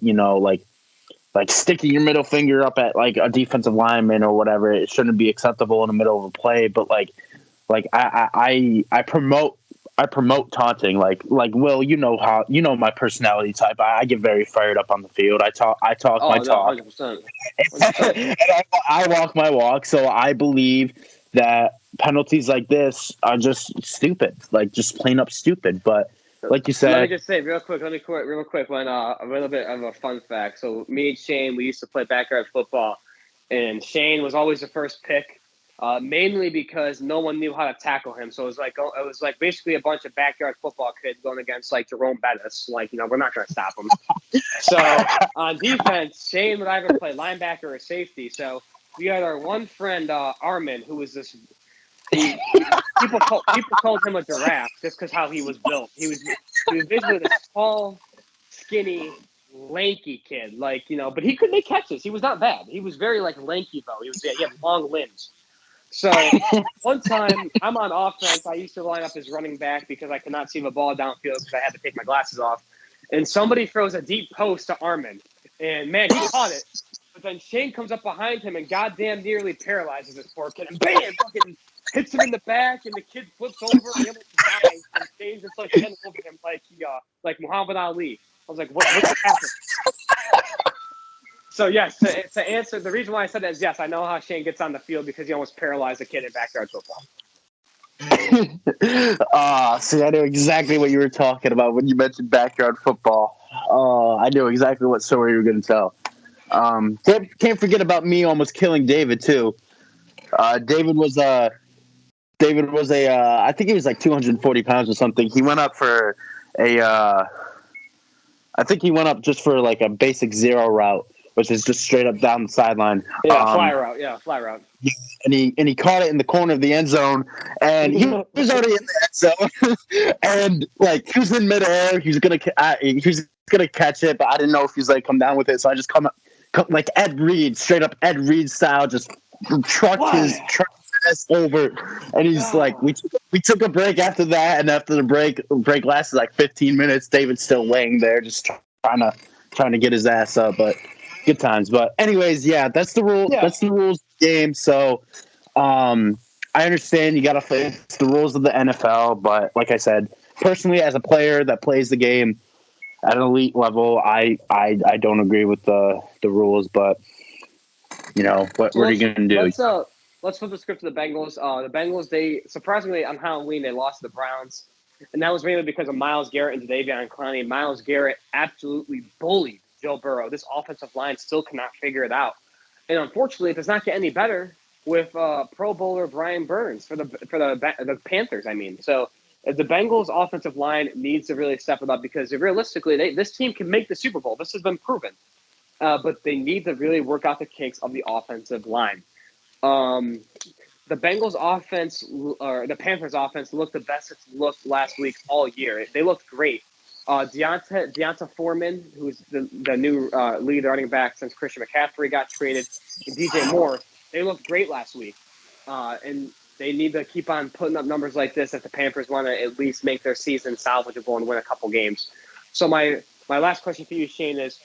Sticking your middle finger up at a defensive lineman or whatever. It shouldn't be acceptable in the middle of a play. But I promote taunting. Will, my personality type. I get very fired up on the field. I talk my talk. 100%. And I walk my walk. So I believe that penalties like this are just stupid, just plain up stupid. But like you said, let me just say real quick. When a little bit of a fun fact. So me and Shane, we used to play backyard football, and Shane was always the first pick. Mainly because no one knew how to tackle him. So it was basically a bunch of backyard football kids going against Jerome Bettis. We're not going to stop him. So on defense, Shane would either play linebacker or safety. So we had our one friend, Armin, who was People called him a giraffe just because how he was built. He was basically this tall, skinny, lanky kid, but he could make catches. He was not bad. He was very lanky though. He had long limbs. So one time I'm on offense. I used to line up as running back because I could not see the ball downfield because I had to take my glasses off. And somebody throws a deep post to Armin, and man, he caught it. But then Shane comes up behind him and goddamn nearly paralyzes this poor kid, and bam, fucking hits him in the back, and the kid flips over and he almost dies. And Shane's just bending over him like Muhammad Ali. I was like, what happened? So yes, to answer the reason why I said that is yes, I know how Shane gets on the field because he almost paralyzed a kid in backyard football. See, I knew exactly what you were talking about when you mentioned backyard football. I knew exactly what story you were going to tell. Can't forget about me almost killing David too. David was I think he was like 240 pounds or something. He went up for I think he went up just for like a basic zero route, which is just straight up down the sideline. Yeah, fly route. Yeah, fly route. And he caught it in the corner of the end zone, and he was already in the end zone, and he was in midair. He was gonna catch it, but I didn't know if he's come down with it, so I just come like Ed Reed, straight up Ed Reed style, just trucked his ass over, and he's we took a break after that, and after the break lasted 15 minutes. David's still laying there, just trying to get his ass up, but. Good times, but anyways, yeah, that's the rule. Yeah. That's the rules of the game. So, I understand you got to face the rules of the NFL, but like I said, personally, as a player that plays the game at an elite level, I don't agree with the rules. But what are you going to do? Let's flip the script to the Bengals. The Bengals, they surprisingly on Halloween they lost to the Browns, and that was mainly because of Myles Garrett and Jadeveon Clowney. Myles Garrett absolutely bullied Joe Burrow. This offensive line still cannot figure it out, and unfortunately, it does not get any better with Pro Bowler Brian Burns for the Panthers. I mean, so the Bengals' offensive line needs to really step it up because realistically, this team can make the Super Bowl. This has been proven, but they need to really work out the kinks of the offensive line. The Bengals' offense or the Panthers' offense looked the best it's looked last week all year. They looked great. Deonta Foreman, who's the new lead running back since Christian McCaffrey got traded, and DJ Moore, they looked great last week. And they need to keep on putting up numbers like this if the Panthers want to at least make their season salvageable and win a couple games. So my last question for you, Shane, is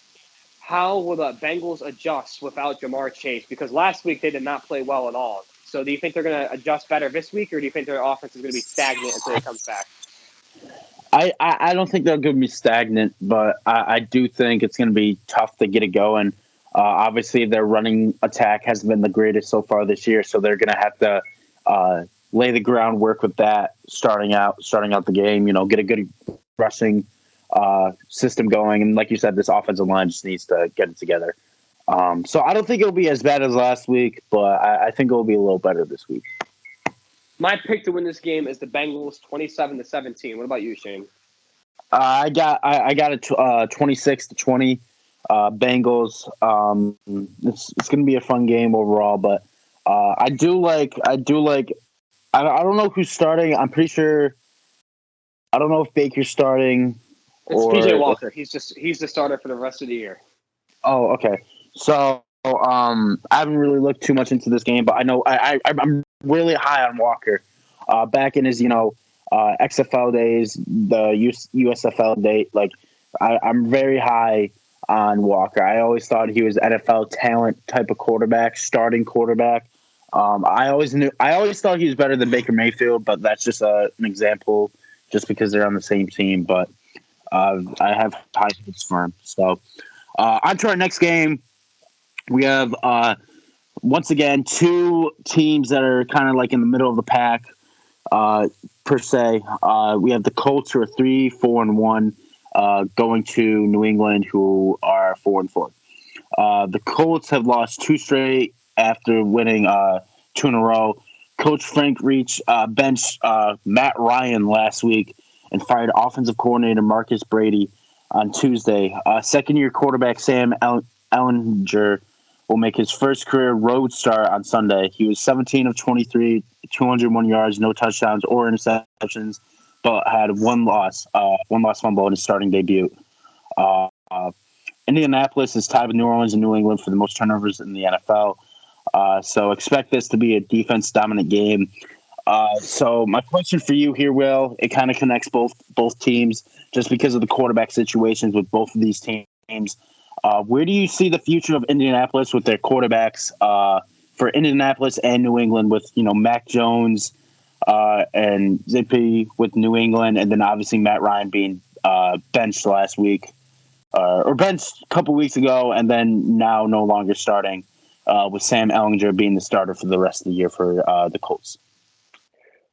how will the Bengals adjust without Jamar Chase? Because last week they did not play well at all. So do you think they're going to adjust better this week, or do you think their offense is going to be stagnant until he comes back? I don't think they're going to be stagnant, but I do think it's going to be tough to get it going. Obviously, their running attack hasn't been the greatest so far this year, so they're going to have to lay the groundwork with that starting out the game. Get a good rushing system going, and like you said, this offensive line just needs to get it together. So I don't think it'll be as bad as last week, but I think it'll be a little better this week. My pick to win this game is the Bengals 27-17. What about you, Shane? I got it 26-20 Bengals. It's going to be a fun game overall, but I don't know who's starting. I'm pretty sure I don't know if Baker's starting. It's PJ Walker. He's the starter for the rest of the year. Oh, okay. So I haven't really looked too much into this game, but I know I'm really high on Walker. Back in his XFL days, the USFL day, I'm very high on Walker. I always thought he was NFL talent type of quarterback, starting quarterback. I always thought he was better than Baker Mayfield, but that's just an example, just because they're on the same team. But I have high hopes for him. So on to our next game. We have once again two teams that are kind of in the middle of the pack, per se. We have the Colts, who are 3-4-1, going to New England, who are 4-4. The Colts have lost 2 straight after winning 2 in a row. Coach Frank Reich benched Matt Ryan last week and fired offensive coordinator Marcus Brady on Tuesday. Second-year quarterback Sam Ellinger will make his first career road start on Sunday. He was 17 of 23, 201 yards, no touchdowns or interceptions, but had one loss fumble in his starting debut. Uh, Indianapolis is tied with New Orleans and New England for the most turnovers in the NFL. So expect this to be a defense-dominant game. So my question for you here, Will, it kind of connects both teams just because of the quarterback situations with both of these teams. Where do you see the future of Indianapolis with their quarterbacks for Indianapolis and New England with, Mac Jones and Zippy with New England, and then obviously Matt Ryan being benched last week or benched a couple weeks ago, and then now no longer starting with Sam Ehlinger being the starter for the rest of the year for the Colts?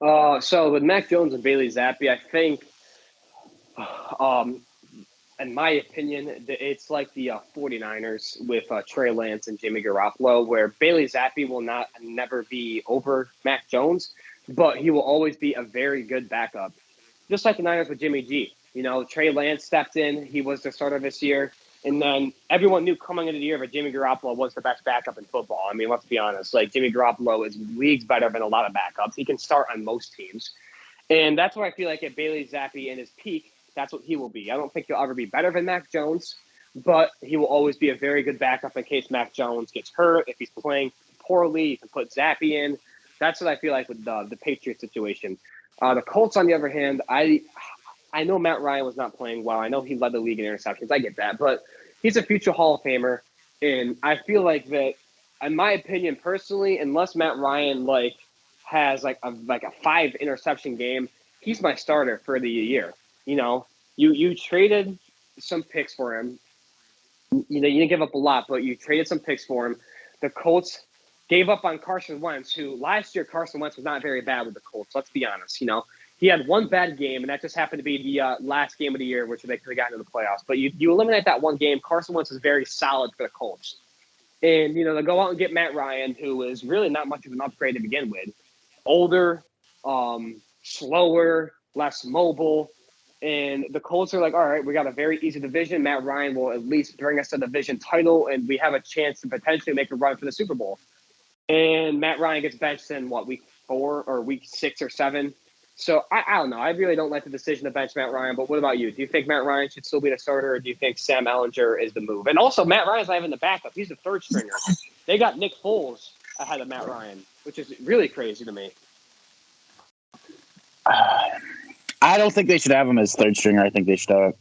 So with Mac Jones and Bailey Zappi, I think, in my opinion, it's like the 49ers with Trey Lance and Jimmy Garoppolo, where Bailey Zappi will never be over Mac Jones, but he will always be a very good backup. Just like the Niners with Jimmy G. Trey Lance stepped in. He was the starter this year. And then everyone knew coming into the year that Jimmy Garoppolo was the best backup in football. I mean, let's be honest. Like, Jimmy Garoppolo is leagues better than a lot of backups. He can start on most teams. And that's what I feel like at Bailey Zappi in his peak, that's what he will be. I don't think he'll ever be better than Mac Jones, but he will always be a very good backup in case Mac Jones gets hurt. If he's playing poorly, you can put Zappi in. That's what I feel like with the Patriots situation. The Colts, on the other hand, I know Matt Ryan was not playing well. I know he led the league in interceptions. I get that. But he's a future Hall of Famer. And I feel like that, in my opinion, personally, unless Matt Ryan has a 5 interception game, he's my starter for the year. You traded some picks for him. You didn't give up a lot, but you traded some picks for him. The Colts gave up on Carson Wentz, who last year Carson Wentz was not very bad with the Colts. Let's be honest. He had one bad game, and that just happened to be the last game of the year, which they could have gotten into the playoffs. But you eliminate that one game, Carson Wentz is very solid for the Colts. And, they go out and get Matt Ryan, who is really not much of an upgrade to begin with. Older, slower, less mobile. And the Colts are like, all right, we got a very easy division. Matt Ryan will at least bring us a division title, and we have a chance to potentially make a run for the Super Bowl. And Matt Ryan gets benched in, week 4 or week 6 or 7? So I don't know. I really don't like the decision to bench Matt Ryan. But what about you? Do you think Matt Ryan should still be the starter, or do you think Sam Ehlinger is the move? And also, Matt Ryan's not even the backup. He's the third stringer. They got Nick Foles ahead of Matt Ryan, which is really crazy to me. I don't think they should have him as third stringer. I think they should have,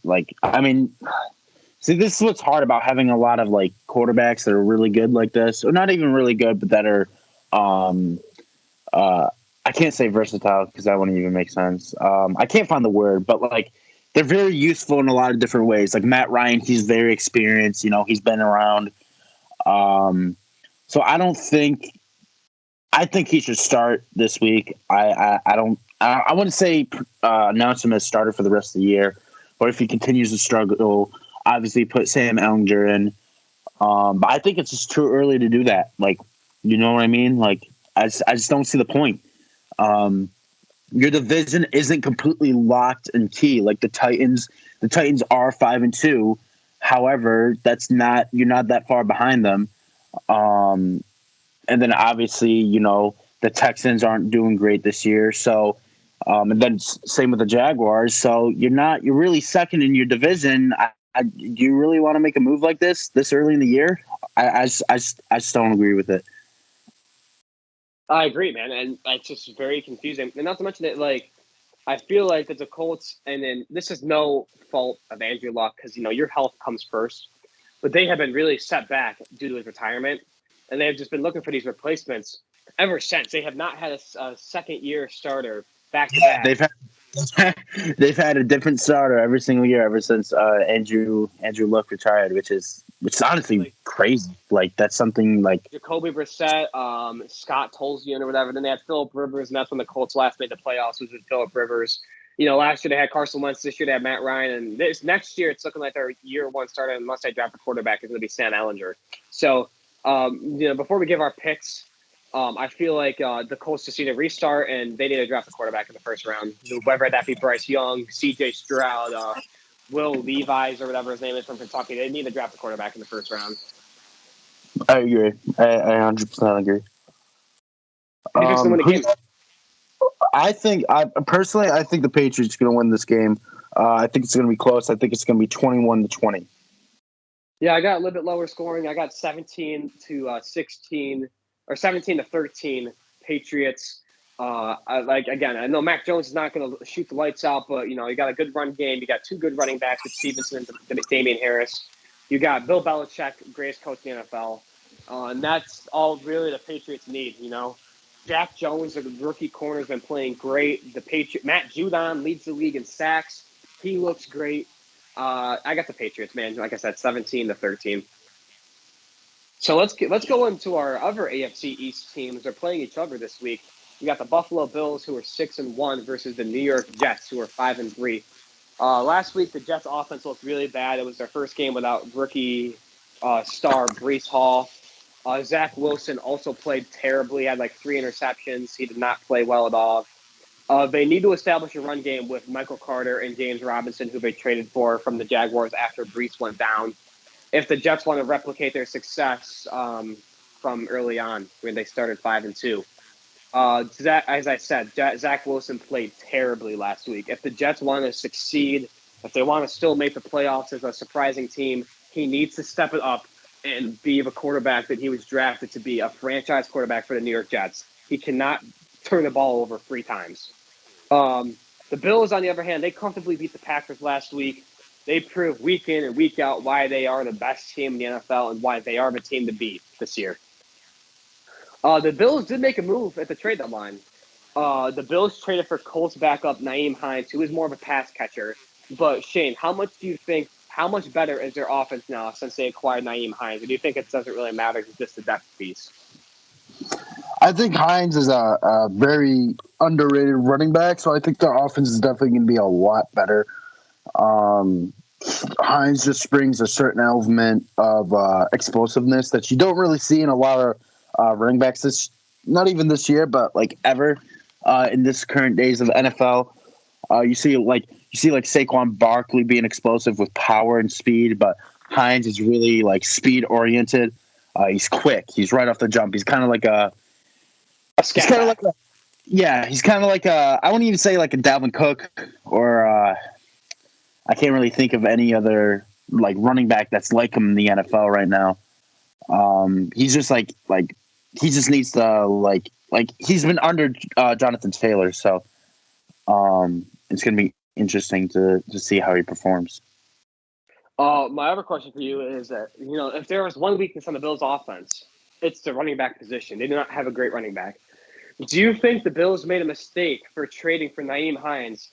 see, this is what's hard about having a lot of quarterbacks that are really good like this, or not even really good, but that are I can't say versatile because that wouldn't even make sense. I can't find the word, but they're very useful in a lot of different ways. Like Matt Ryan, he's very experienced. He's been around. So I think he should start this week. I wouldn't say announce him as starter for the rest of the year, or if he continues to struggle, obviously put Sam Ehlinger in. But I think it's just too early to do that. You know what I mean? I just don't see the point. Your division isn't completely locked and key. The Titans are 5-2. However, you're not that far behind them. And then obviously, the Texans aren't doing great this year. So, and then same with the Jaguars. So you're really second in your division. Do you really want to make a move like this early in the year? I just don't agree with it. I agree, man, and it's just very confusing. And not to mention that, I feel like that the Colts, and then this is no fault of Andrew Luck because, your health comes first, but they have been really set back due to his retirement, and they have just been looking for these replacements ever since. They have not had a second-year starter back-to-back. They've had a different starter every single year ever since Andrew Luck retired, which is honestly crazy. That's something Jacoby Brissett, Scott Tolzien or whatever. Then they had Phillip Rivers, and that's when the Colts last made the playoffs, was with Phillip Rivers. Last year they had Carson Wentz. This year they had Matt Ryan, and this next year it's looking like their year one starter, unless they draft a quarterback, is going to be Sam Ehlinger. So, before we give our picks, I feel like the Colts just need to restart, and they need to draft a quarterback in the first round. Whether that be Bryce Young, C.J. Stroud, Will Levis, or whatever his name is from Kentucky, they need to draft a quarterback in the first round. I agree. I 100% agree. Who do you think's going to win the game? I think the Patriots are going to win this game. I think it's going to be close. I think it's going to be 21-20. Yeah, I got a little bit lower scoring. I got 17-16 or 17-13 Patriots. I know Mac Jones is not going to shoot the lights out, but you got a good run game. You got two good running backs with Stevenson and Damian Harris. You got Bill Belichick, greatest coach in the NFL, and that's all really the Patriots need. Jack Jones, the rookie corner, has been playing great. Matt Judon leads the league in sacks. He looks great. I got the Patriots, man. Like I said, 17-13. So let's go into our other AFC East teams. They're playing each other this week. We got the Buffalo Bills, who are 6-1, versus the New York Jets, who are 5-3. Last week, the Jets' offense looked really bad. It was their first game without rookie star Breece Hall. Zach Wilson also played terribly. Had like 3 interceptions. He did not play well at all. They need to establish a run game with Michael Carter and James Robinson, who they traded for from the Jaguars after Breece went down. If the Jets want to replicate their success from early on when they started 5-2. As I said, Zach Wilson played terribly last week. If the Jets want to succeed, if they want to still make the playoffs as a surprising team, he needs to step it up and be the quarterback that he was drafted to be, a franchise quarterback for the New York Jets. He cannot turn the ball over 3 times. The Bills, on the other hand, they comfortably beat the Packers last week. They prove week in and week out why they are the best team in the NFL and why they are the team to beat this year. The Bills did make a move at the trade deadline. The Bills traded for Colts backup Nyheim Hines, who is more of a pass catcher. But Shane, how much better is their offense now since they acquired Nyheim Hines? Or do you think it doesn't really matter? It's just a depth piece. I think Hines is a very underrated running back, so I think their offense is definitely going to be a lot better. Hines just brings a certain element of explosiveness that you don't really see in a lot of running backs. Not even this year, but like ever in this current days of NFL. You see Saquon Barkley being explosive with power and speed, but Hines is really like speed oriented. He's quick. He's right off the jump. He's kind of like he's kind of like he's kind of like I wouldn't even say like a Dalvin Cook or I can't really think of any other like running back that's like him in the NFL right now. He's just like he just needs to like he's been under Jonathan Taylor, so it's gonna be interesting to see how he performs. My other question for you is that, if there was one weakness on the Bills' offense, it's the running back position. They do not have a great running back. Do you think the Bills made a mistake for trading for Nyheim Hines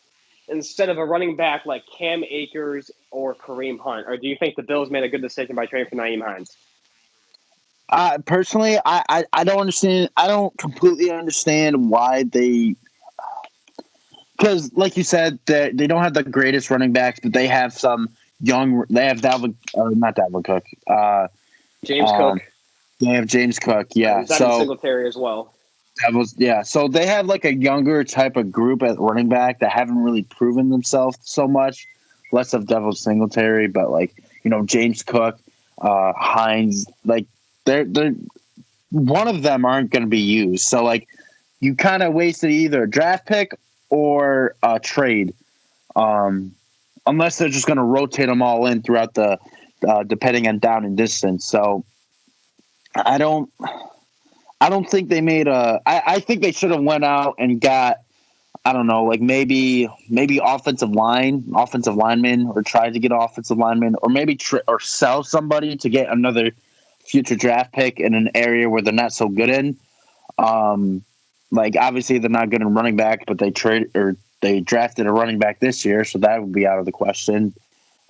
instead of a running back like Cam Akers or Kareem Hunt? Or do you think the Bills made a good decision by trading for Nyheim Hines? Personally, I don't understand. I don't completely understand why they. Because, like you said, they don't have the greatest running backs, but they have some young. They have not Dalvin Cook. James Cook. They have James Cook. Yeah, so Singletary as well. So they have like a younger type of group at running back that haven't really proven themselves so much. Less of Devin Singletary, but like James Cook, Hines, like they're one of them aren't going to be used. So like you kind of wasted either a draft pick or a trade, unless they're just going to rotate them all in throughout the depending on down and distance. So I don't think they made I think they should have went out and got, I don't know, like maybe offensive lineman, or tried to get offensive lineman, or maybe or sell somebody to get another future draft pick in an area where they're not so good in. Like obviously they're not good in running back, but they drafted a running back this year, so that would be out of the question.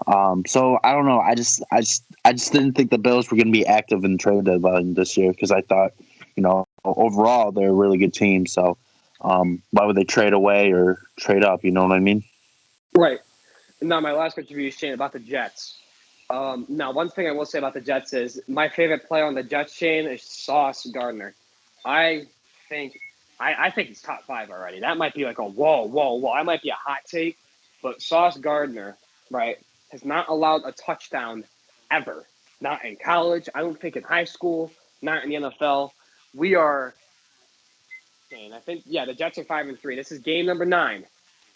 So I don't know. I just didn't think the Bills were going to be active in trade deadline this year, because I thought, overall they're a really good team. So why would they trade away or trade up? You know what I mean? Right. Now my last question for you, Shane, about the Jets. Now, one thing I will say about the Jets is my favorite player on the Jets, Shane, is Sauce Gardner. I think he's top 5 already. That might be like a whoa. That might be a hot take, but Sauce Gardner, right, has not allowed a touchdown ever not in college. I don't think in high school, not in the NFL. We are, I think, the Jets are 5-3. This is game number 9.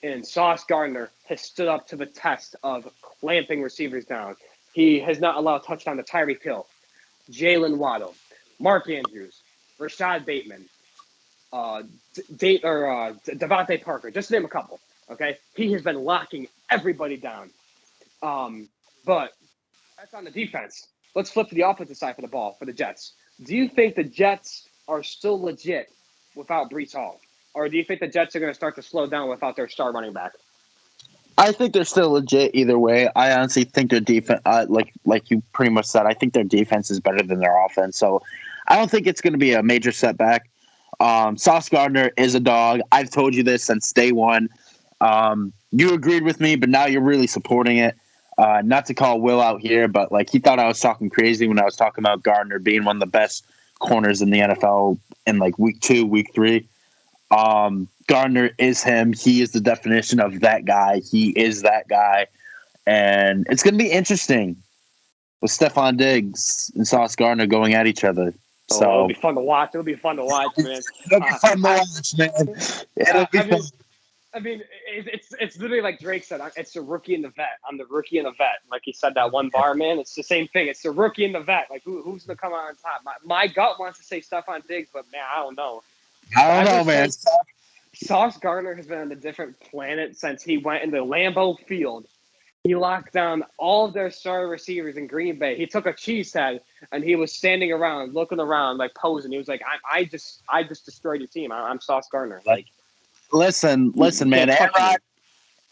And Sauce Gardner has stood up to the test of clamping receivers down. He has not allowed a touchdown to Tyreek Hill, Jalen Waddle, Mark Andrews, Rashad Bateman, Devontae Parker, just to name a couple. Okay, he has been locking everybody down. But that's on the defense. Let's flip to the offensive side for the ball for the Jets. Do you think the Jets are still legit without Breece Hall, or do you think the Jets are going to start to slow down without their star running back? I think they're still legit either way. I honestly think their defense, like you pretty much said, I think their defense is better than their offense. So I don't think it's going to be a major setback. Sauce Gardner is a dog. I've told you this since day one. You agreed with me, but now you're really supporting it. Not to call Will out here, but like he thought I was talking crazy when I was talking about Gardner being one of the best corners in the NFL in like week 2, week 3. Gardner is him. He is the definition of that guy. He is that guy. And it's going to be interesting with Stephon Diggs and Sauce Gardner going at each other. So it'll be fun to watch. It'll be fun to watch, man. It'll be fun to watch, man. It'll be fun. I mean, it's literally like Drake said. It's the rookie and the vet. I'm the rookie and the vet. Like he said that one bar, man. It's the same thing. It's the rookie and the vet. Like who's gonna come out on top? My gut wants to say Stephon Diggs, but man, I don't know. I don't know, man. Sauce Gardner has been on a different planet since he went into Lambeau Field. He locked down all of their star receivers in Green Bay. He took a cheese head and he was standing around, looking around, like posing. He was like, "I just destroyed your team. I'm Sauce Gardner." Like, listen, man.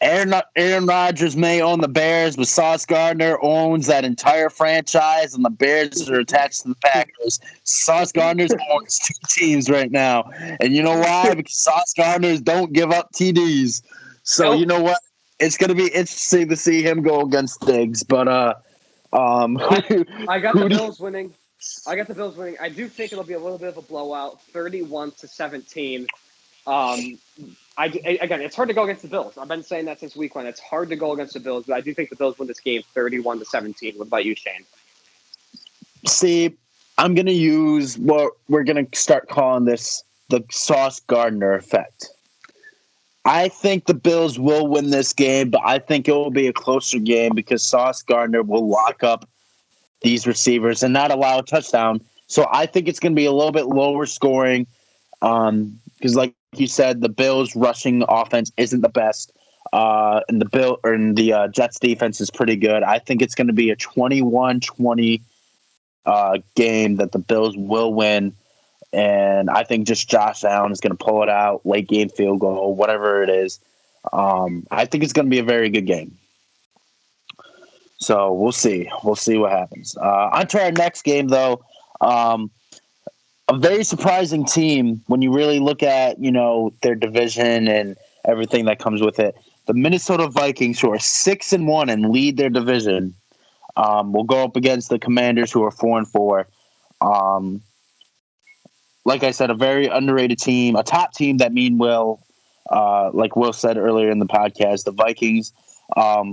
Aaron Rodgers may own the Bears, but Sauce Gardner owns that entire franchise, and the Bears are attached to the Packers. Sauce Gardner owns 2 teams right now, and you know why? Because Sauce Gardner don't give up TDs. So You know what? It's going to be interesting to see him go against Diggs, but I got the Bills winning. I do think it'll be a little bit of a blowout, 31-17. Again, it's hard to go against the Bills. I've been saying that since week 1. It's hard to go against the Bills, but I do think the Bills win this game 31-17. What about you, Shane? See, I'm going to use what we're going to start calling this the Sauce Gardner effect. I think the Bills will win this game, but I think it will be a closer game because Sauce Gardner will lock up these receivers and not allow a touchdown. So I think it's going to be a little bit lower scoring because, like you said, the Bills' rushing offense isn't the best, and the Jets' defense is pretty good. I think it's going to be a 21-20 game that the Bills will win. And I think just Josh Allen is going to pull it out, late game field goal, whatever it is. I think it's going to be a very good game. So we'll see. We'll see what happens. On to our next game, though. A very surprising team when you really look at, their division and everything that comes with it. The Minnesota Vikings, who are 6-1 and lead their division, will go up against the Commanders, who are 4-4. Like I said, a very underrated team, a top team that like Will said earlier in the podcast, the Vikings.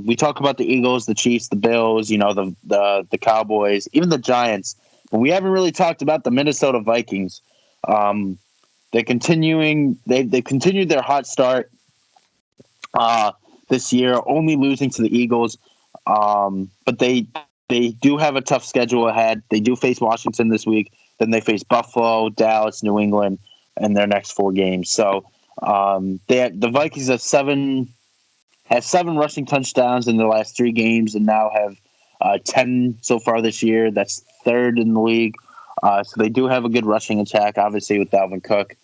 We talk about the Eagles, the Chiefs, the Bills, the Cowboys, even the Giants, but we haven't really talked about the Minnesota Vikings. They've continued their hot start this year, only losing to the Eagles, but they do have a tough schedule ahead. They do face Washington this week. Then they face Buffalo, Dallas, New England in their next 4 games. So the Vikings have 7 rushing touchdowns in their last 3 games and now have 10 so far this year. That's 3rd in the league. So they do have a good rushing attack, obviously, with Dalvin Cook.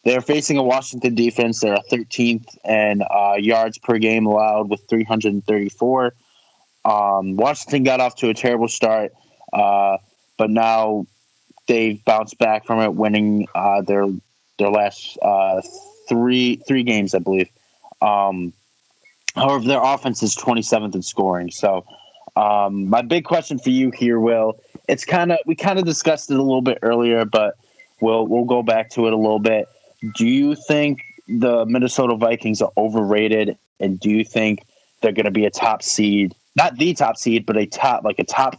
They're facing a Washington defense. They're 13th in yards per game allowed with 334. Washington got off to a terrible start. But now they've bounced back from it, winning their last three games, I believe. However, their offense is 27th in scoring. So my big question for you here, Will, we kind of discussed it a little bit earlier, but we'll go back to it a little bit. Do you think the Minnesota Vikings are overrated, and do you think they're going to be a top seed not the top seed, but a top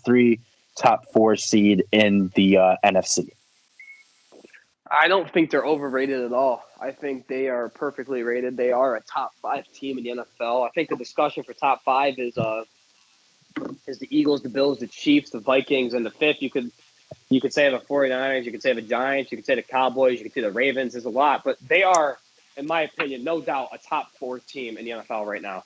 3, top 4 seed in the NFC. I don't think they're overrated at all. I think they are perfectly rated. They are a top 5 team in the NFL. I think the discussion for top 5 is the Eagles, the Bills, the Chiefs, the Vikings, and the fifth you could say the 49ers, you could say the Giants, you could say the Cowboys, you could say the Ravens. There's a lot, but they are, in my opinion, no doubt a top 4 team in the NFL right now.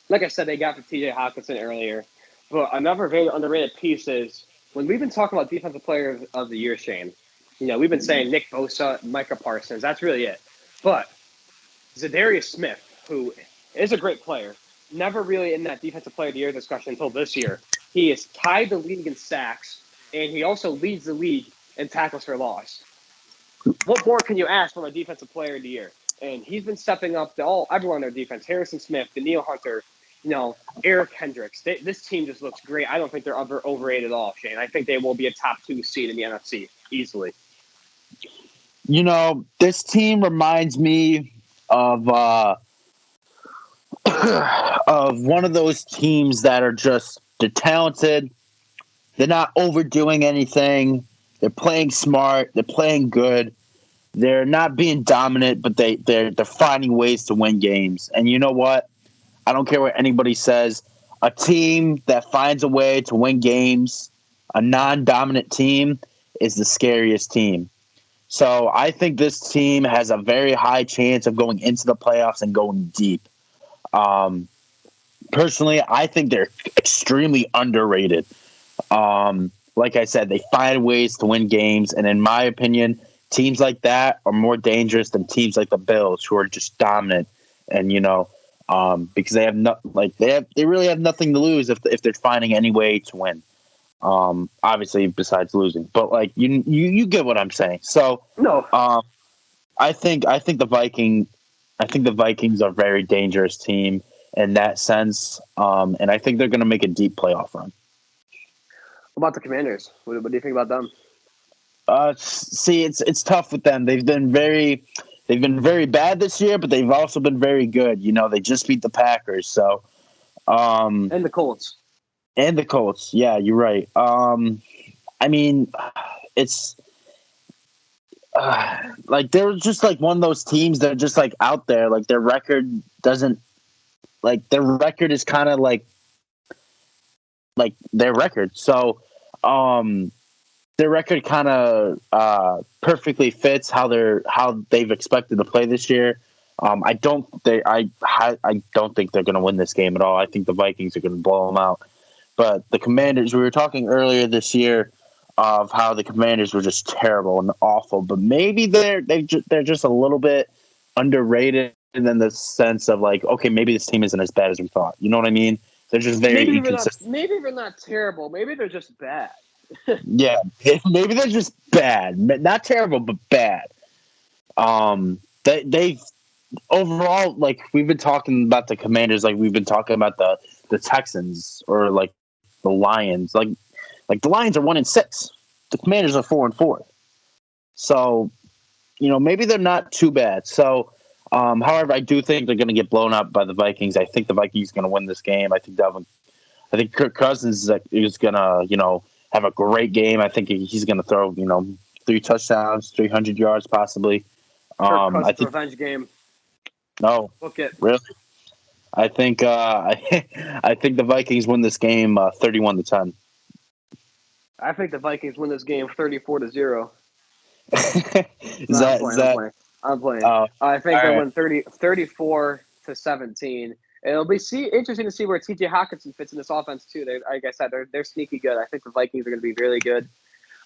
Like I said, they got the T.J. Hawkinson earlier, but another very underrated piece is when we've been talking about defensive player of the year, Shane. We've been saying Nick Bosa, Micah Parsons. That's really it. But Zadarius Smith, who is a great player, never really in that defensive player of the year discussion until this year. He is tied the league in sacks, and he also leads the league in tackles for loss. What more can you ask from a defensive player of the year? And he's been stepping up to everyone on their defense. Harrison Smith, Danielle Hunter, Eric Hendricks. This team just looks great. I don't think they're overrated at all, Shane. I think they will be a top 2 seed in the NFC easily. This team reminds me of of one of those teams that are just, they're talented. They're not overdoing anything. They're playing smart. They're playing good. They're not being dominant, but they're finding ways to win games. And you know what? I don't care what anybody says. A team that finds a way to win games, a non-dominant team, is the scariest team. So I think this team has a very high chance of going into the playoffs and going deep. Personally, I think they're extremely underrated. Like I said, they find ways to win games, and in my opinion, teams like that are more dangerous than teams like the Bills, who are just dominant. And because they have they really have nothing to lose if they're finding any way to win. Obviously besides losing, but you get what I'm saying. So no, I think the Vikings are a very dangerous team in that sense. And I think they're going to make a deep playoff run. What about the Commanders? What do you think about them? See, it's tough with them. They've been very bad this year, but they've also been very good. They just beat the Packers, so and the Colts. And the Colts. Yeah, you're right. I mean, it's they're just one of those teams that are just out there. Their record doesn't their record is kind of like their record. So their record kind of perfectly fits how they've expected to play this year. I don't think they're going to win this game at all. I think the Vikings are going to blow them out. But the Commanders, we were talking earlier this year of how the Commanders were just terrible and awful, but maybe they're just a little bit underrated in the sense of okay, maybe this team isn't as bad as we thought. You know what I mean? They're just very inconsistent. Maybe they're not terrible. Maybe they're just bad. Yeah, maybe they're just bad, not terrible, but bad. They've overall, we've been talking about the Commanders, we've been talking about the Texans or the Lions. The Lions are 1-6. The Commanders are 4-4. So, maybe they're not too bad. So, however, I do think they're going to get blown up by the Vikings. I think the Vikings are going to win this game. I think Kirk Cousins is going to, have a great game. I think he's going to throw, 3 touchdowns, 300 yards possibly. I think revenge game. No, book it. Really. I think I think the Vikings win this game 31-10. I think the Vikings win this game 34-0. I'm playing. I think they win 34-17. It'll be interesting to see where T.J. Hawkinson fits in this offense too. Like I said, they're sneaky good. I think the Vikings are going to be really good.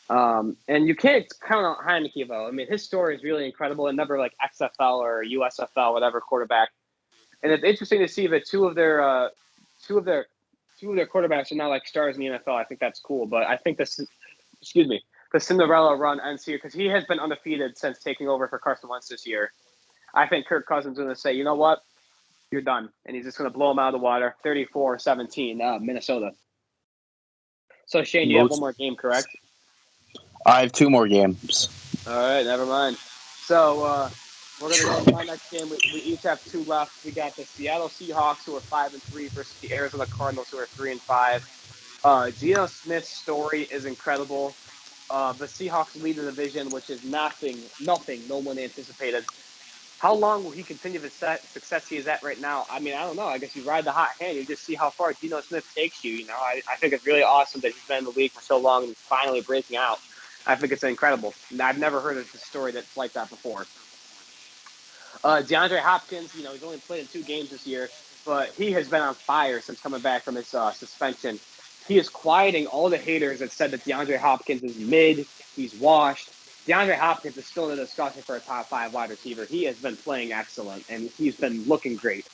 And you can't count on Heineke though. I mean, his story is really incredible. And never XFL or USFL, whatever quarterback. And it's interesting to see that two of their quarterbacks are now stars in the NFL. I think that's cool. But I think the Cinderella run ends here because he has been undefeated since taking over for Carson Wentz this year. I think Kirk Cousins is going to say, you know what? You're done. And he's just going to blow them out of the water. 34-17, Minnesota. So, Shane, you have one more game, correct? I have 2 more games. All right, never mind. So, We're going to go to my next game. We each have two left. We got the Seattle Seahawks, who are 5-3, versus the Arizona Cardinals, who are 3-5. Geno Smith's story is incredible. The Seahawks lead the division, which is nothing no one anticipated. How long will he continue the success he is at right now? I mean, I don't know. I guess you ride the hot hand. You just see how far Geno Smith takes you. I think it's really awesome that he's been in the league for so long and finally breaking out. I think it's incredible. I've never heard of a story that's like that before. DeAndre Hopkins, he's only played in 2 games this year, but he has been on fire since coming back from his suspension. He is quieting all the haters that said that DeAndre Hopkins is mid, he's washed. DeAndre Hopkins is still in the discussion for a top 5 wide receiver. He has been playing excellent, and he's been looking great.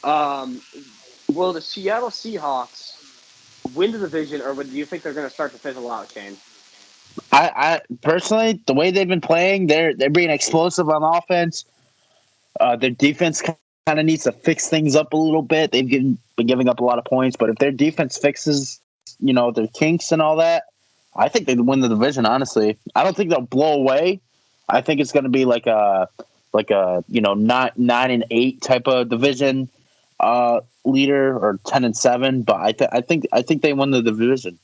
Will the Seattle Seahawks win the division, or do you think they're going to start to fizzle out, Shane? I personally, the way they've been playing, they're being explosive on offense. Their defense kind of needs to fix things up a little bit. They've been giving up a lot of points, but if their defense fixes, their kinks and all that, I think they win the division. Honestly, I don't think they'll blow away. I think it's going to be like a 9-8 type of division leader, or 10-7. But I think they win the division.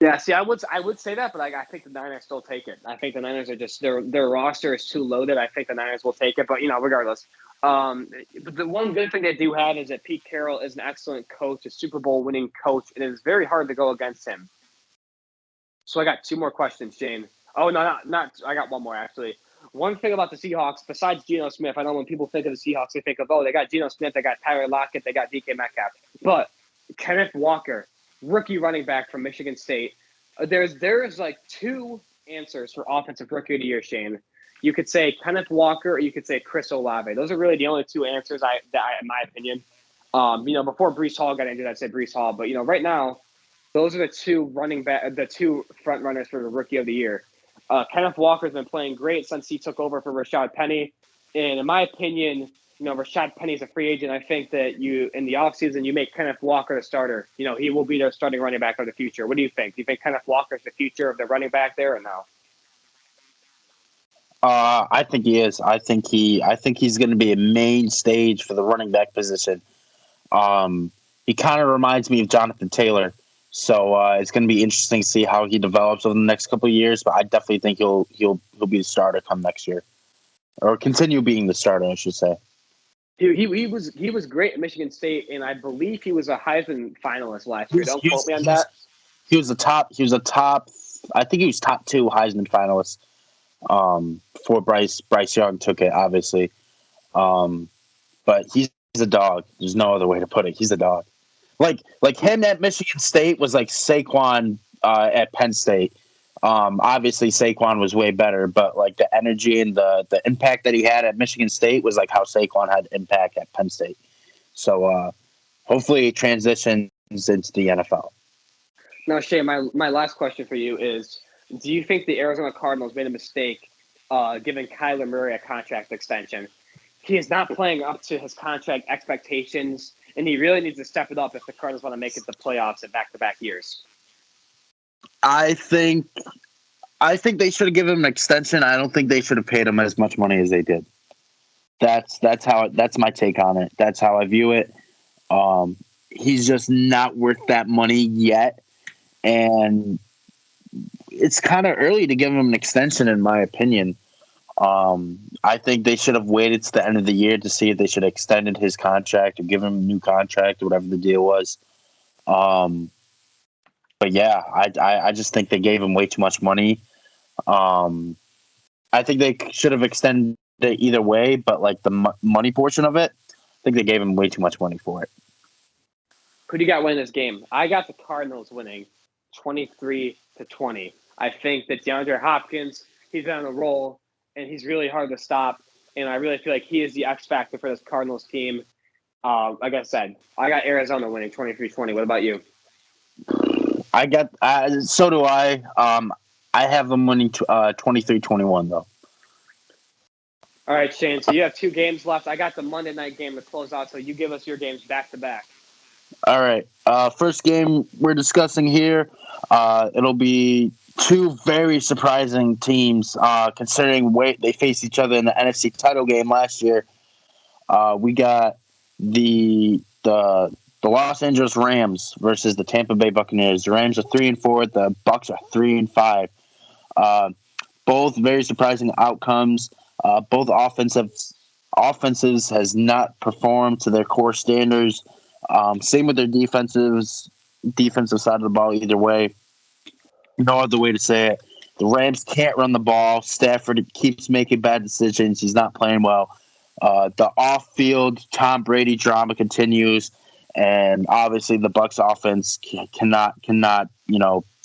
Yeah, see, I would say that, but I think the Niners still take it. I think the Niners are just their roster is too loaded. I think the Niners will take it, but regardless. But the one good thing they do have is that Pete Carroll is an excellent coach, a Super Bowl winning coach, and it is very hard to go against him. So I got 2 more questions, Shane. Oh no, not I got 1 more actually. One thing about the Seahawks, besides Geno Smith, I know when people think of the Seahawks, they think of they got Geno Smith, they got Tyler Lockett, they got DK Metcalf, but Kenneth Walker, rookie running back from Michigan State. There's like 2 answers for offensive rookie of the year, Shane. You could say Kenneth Walker, or you could say Chris Olave. Those are really the only 2 answers in my opinion. Before Breece Hall got injured, I'd say Breece Hall, but right now, those are the 2 the 2 front runners for the rookie of the year. Kenneth Walker's been playing great since he took over for Rashad Penny, and in my opinion, Rashad Penny's a free agent. I think that in the offseason, you make Kenneth Walker the starter. He will be their starting running back of the future. What do you think? Do you think Kenneth Walker's the future of the running back there, or no? I think he is. I think he's going to be a main stage for the running back position. He kind of reminds me of Jonathan Taylor, so it's going to be interesting to see how he develops over the next couple of years. But I definitely think he'll be the starter come next year, or continue being the starter, I should say. He was great at Michigan State, and I believe he was a Heisman finalist last year. Don't quote me on that. He was a top. I think he was top 2 Heisman finalist. Before Bryce Young took it, obviously. But he's a dog. There's no other way to put it. He's a dog. Like him at Michigan State was like Saquon at Penn State. Obviously Saquon was way better, but like the energy and the impact that he had at Michigan State was like how Saquon had impact at Penn State. So hopefully it transitions into the NFL. Now, Shane, my last question for you is, do you think the Arizona Cardinals made a mistake giving Kyler Murray a contract extension? He is not playing up to his contract expectations, and he really needs to step it up if the Cardinals want to make it to the playoffs in back-to-back years. I think they should have given him an extension. I don't think they should have paid him as much money as they did. That's my take on it. That's how I view it. He's just not worth that money yet, and it's kind of early to give him an extension, in my opinion. I think they should have waited to the end of the year to see if they should have extended his contract or give him a new contract or whatever the deal was. But yeah, I just think they gave him way too much money. I think they should have extended it either way, but like the money portion of it, I think they gave him way too much money for it. Who do you got winning this game? I got the Cardinals winning 23-20. I think that DeAndre Hopkins, he's on a roll, and he's really hard to stop. And I really feel like he is the X factor for this Cardinals team. Like I said, I got Arizona winning 23-20. What about you? So do I. I have them winning 23-21 though. All right, Shane. So you have 2 games left. I got the Monday night game to close out. So you give us your games back to back. All right. First game we're discussing here. It'll be two very surprising teams, considering they faced each other in the NFC title game last year. We got the Los Angeles Rams versus the Tampa Bay Buccaneers. The Rams are 3-4. The Bucs are 3-5. Both very surprising outcomes. Both offenses has not performed to their core standards. Same with their defensive side of the ball. Either way, no other way to say it. The Rams can't run the ball. Stafford keeps making bad decisions. He's not playing well. The off-field Tom Brady drama continues, and obviously the Bucs offense cannot.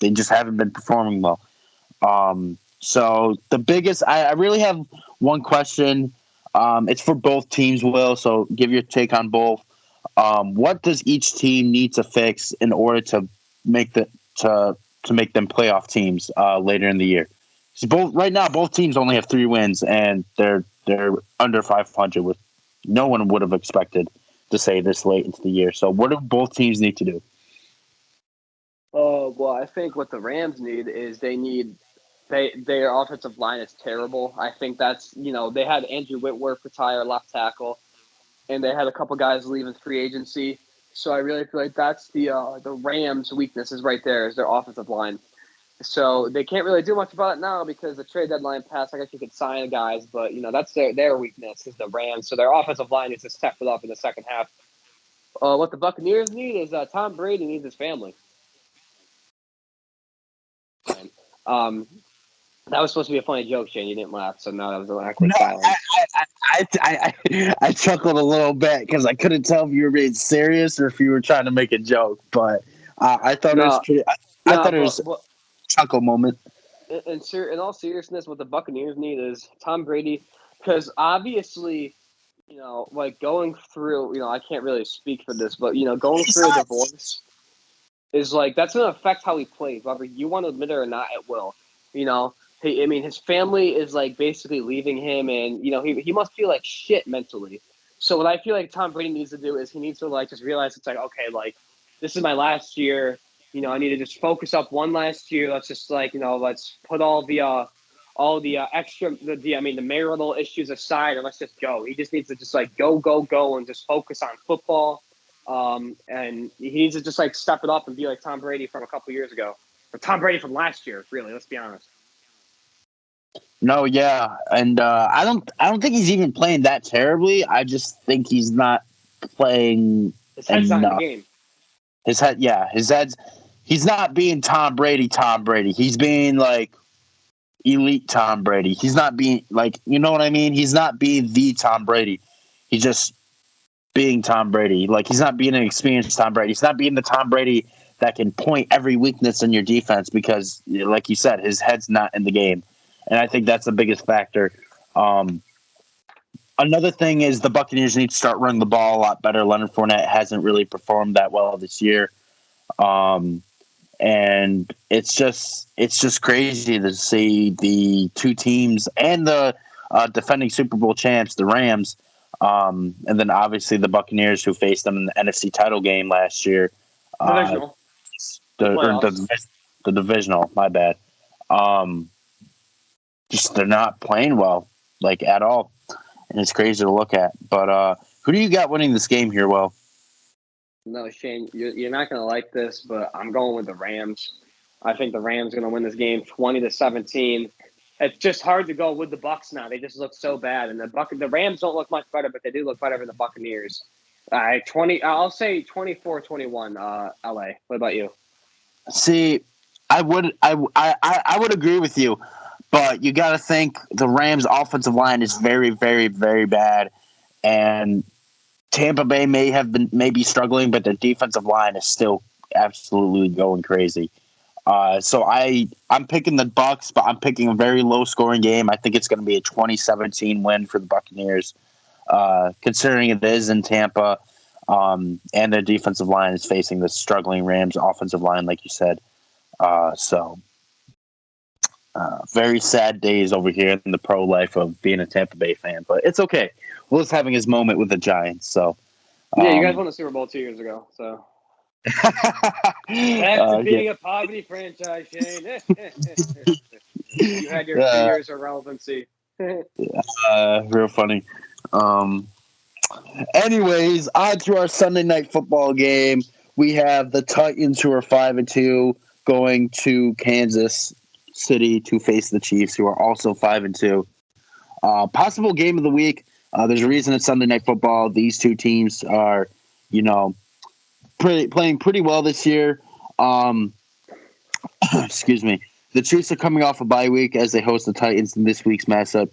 They just haven't been performing well. So the biggest, I really have one question. It's for both teams, Will. So give your take on both. What does each team need to fix in order to make them playoff teams later in the year? So right now, both teams only have 3 wins, and they're under 500, which no one would have expected to say this late into the year. So what do both teams need to do? Well, I think what the Rams need is their offensive line is terrible. I think that's, they had Andrew Whitworth retire left tackle, and they had a couple guys leaving free agency. So I really feel like that's the Rams' weakness is right there is their offensive line. So they can't really do much about it now because the trade deadline passed. I guess you could sign guys, but that's their weakness is the Rams. So their offensive line needs to step it up in the second half. What the Buccaneers need is Tom Brady needs his family. That was supposed to be a funny joke, Shane. You didn't laugh, so no, that was an awkward silence. I chuckled a little bit because I couldn't tell if you were being serious or if you were trying to make a joke. But I thought it was pretty. I thought it was a chuckle moment. In all seriousness, what the Buccaneers need is Tom Brady, because obviously, going through, I can't really speak for this, but going through a divorce is that's going to affect how he plays, whether you want to admit it or not. It will, his family is basically leaving him, and he must feel like shit mentally. So what I feel like Tom Brady needs to do is he needs to just realize it's okay, this is my last year. I need to just focus up one last year. Let's just let's put all the extra the marital issues aside and let's just go. He just needs to just go and just focus on football. And he needs to just step it up and be like Tom Brady from a couple years ago, or Tom Brady from last year. Really, let's be honest. No, yeah, and I don't think he's even playing that terribly. I just think he's not playing his head's enough. Not in the game. His head's. He's not being Tom Brady. He's being elite Tom Brady. He's not being you know what I mean? He's not being the Tom Brady. He's just being Tom Brady. He's not being an experienced Tom Brady. He's not being the Tom Brady that can point every weakness in your defense because, like you said, his head's not in the game. And I think that's the biggest factor. Another thing is the Buccaneers need to start running the ball a lot better. Leonard Fournette hasn't really performed that well this year. And it's just crazy to see the two teams and the defending Super Bowl champs, the Rams, and then obviously the Buccaneers who faced them in the NFC title game last year. Divisional. The divisional, my bad. Just they're not playing well, at all. And it's crazy to look at. But who do you got winning this game here, Will? No, Shane, you're not going to like this, but I'm going with the Rams. I think the Rams are going to win this game 20-17. It's just hard to go with the Bucs now. They just look so bad, and the Rams don't look much better, but they do look better than the Buccaneers. I'll say 24-21. LA. What about you? See, I would agree with you, but you got to think the Rams' offensive line is very, very, very bad, and Tampa Bay may be struggling, but their defensive line is still absolutely going crazy. So I'm picking the Bucs, but I'm picking a very low scoring game. I think it's going to be a 2017 win for the Buccaneers, considering it is in Tampa, and their defensive line is facing the struggling Rams offensive line, like you said. Very sad days over here in the pro life of being a Tampa Bay fan, but it's okay. Will's having his moment with the Giants, so yeah, you guys won the Super Bowl 2 years ago, so Back to being a poverty franchise, Shane. You had your few years of relevancy. Real funny. Anyways, on to our Sunday night football game. We have the Titans, who are 5-2, going to Kansas City to face the Chiefs, who are also 5-2. Possible game of the week. There's a reason it's Sunday night football. These two teams are, playing pretty well this year. Excuse me. The Chiefs are coming off a bye week as they host the Titans in this week's matchup.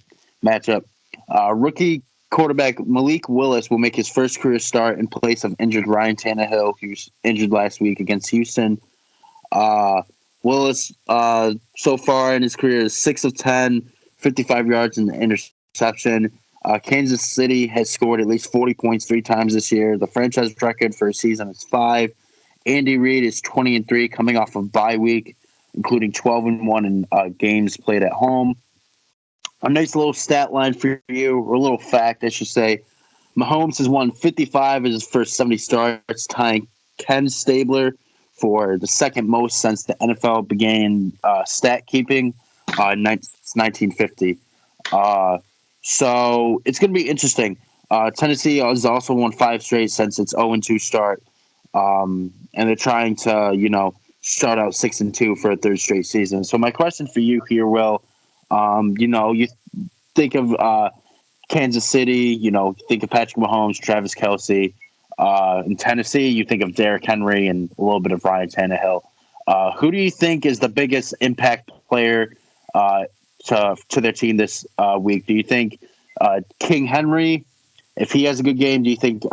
Rookie quarterback Malik Willis will make his first career start in place of injured Ryan Tannehill, who was injured last week against Houston. Willis, so far in his career, is 6 of 10, 55 yards and an interception. Kansas City has scored at least 40 points 3 times this year. The franchise record for a season is 5. Andy Reid is 20-3, coming off of bye week, including 12-1 in games played at home. A nice little stat line for you, or a little fact, I should say. Mahomes has won 55 of his first 70 starts, tying Ken Stabler for the second most since the NFL began stat keeping in 1950. So it's going to be interesting. Tennessee has also won 5 straight since its 0-2 start. And they're trying to, start out 6-2 for a third straight season. So my question for you here, Will, you think of Kansas City, think of Patrick Mahomes, Travis Kelce. In Tennessee, you think of Derrick Henry and a little bit of Ryan Tannehill. Who do you think is the biggest impact player to their team this week? Do you think King Henry, if he has a good game, do you think